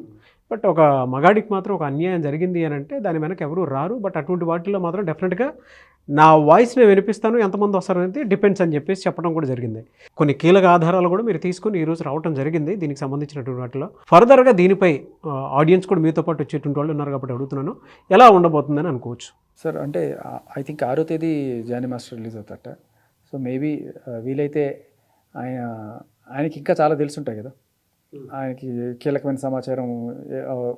బట్ ఒక మగాడికి మాత్రం ఒక అన్యాయం జరిగింది అని అంటే దాని వెనక ఎవరు రారు. బట్ అటువంటి వాటిల్లో మాత్రం డెఫినెట్గా నా వాయిస్ నేను వినిపిస్తాను, ఎంతమంది వస్తారనేది డిపెండ్స్ అని చెప్పేసి చెప్పడం కూడా జరిగింది. కొన్ని కీలక ఆధారాలు కూడా మీరు తీసుకుని ఈరోజు రావడం జరిగింది దీనికి సంబంధించినటువంటి వాటిలో. ఫర్దర్గా దీనిపై ఆడియన్స్ కూడా మీతో పాటు వచ్చేటువంటి వాళ్ళు ఉన్నారు కాబట్టి అడుగుతున్నాను, ఎలా ఉండబోతుందని అనుకోవచ్చు సార్? అంటే ఐ థింక్ 6వ తేదీ జానీ మాస్టర్ రిలీజ్ అవుతారట. సో మేబీ వీలైతే ఆయనకి ఇంకా చాలా తెలుసుంటాయి కదా, ఆయనకి కీలకమైన సమాచారం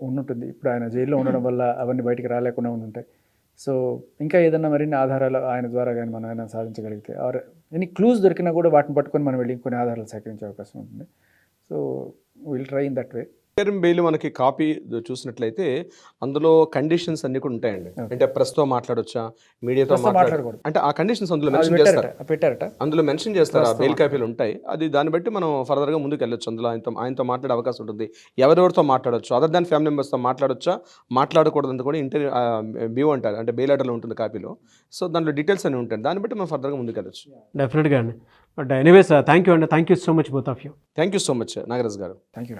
ఉండుంటుంది. ఇప్పుడు ఆయన జైల్లో ఉండడం వల్ల అవన్నీ బయటికి రాలేకుండా ఉండుంటాయి. సో ఇంకా ఏదన్నా మరిన్ని ఆధారాలు ఆయన ద్వారా కానీ మనం ఏమైనా సాధించగలిగితే ఆర్ ఎనీ క్లూస్ దొరికినా కూడా వాటిని పట్టుకొని మనం వెళ్ళి ఇంకొన్ని ఆధారాలు సేకరించే అవకాశం ఉంటుంది. So will try in that way. Interim bail మనకి కాపీ చూసినట్లయితే అందులో కండిషన్స్ అన్ని కూడా ఉంటాయండి. అంటే ప్రెస్తో మాట్లాడొచ్చా, మీడియాతో మాట్లాడకూడదు, అంటే ఆ కండిషన్స్ అందులో మెన్షన్ చేస్తారు. పెట్టారట, అందులో మెన్షన్ చేస్తారు, ఆ బెయిల్ కాపీలు ఉంటాయి. అది దాన్ని బట్టి మనం ఫర్దర్గా ముందుకు వెళ్ళొచ్చు. అందులో ఆయనతో మాట్లాడే అవకాశం ఉంటుంది. ఎవరెవరితో మాట్లాడొచ్చు, అదర్ దాన్ ఫ్యామిలీ మెంబర్స్తో మాట్లాడొచ్చా, మాట్లాడకూడదు కూడా బ్యూ అంటారు, అంటే బెయిల్ ఆర్డర్లో ఉంటుంది కాపీలో. సో దాంట్లో డీటెయిల్స్ అన్ని ఉంటాయి, దాన్ని బట్టి మనం ఫర్దర్గా ముందుకు వెళ్ళొచ్చు. డెఫినెట్గా అండి. బట్ ఎనీవేస్ థ్యాంక్ యూ అండి, thank you so much both of you. Thank you so much Nagaraj గారు. Thank you.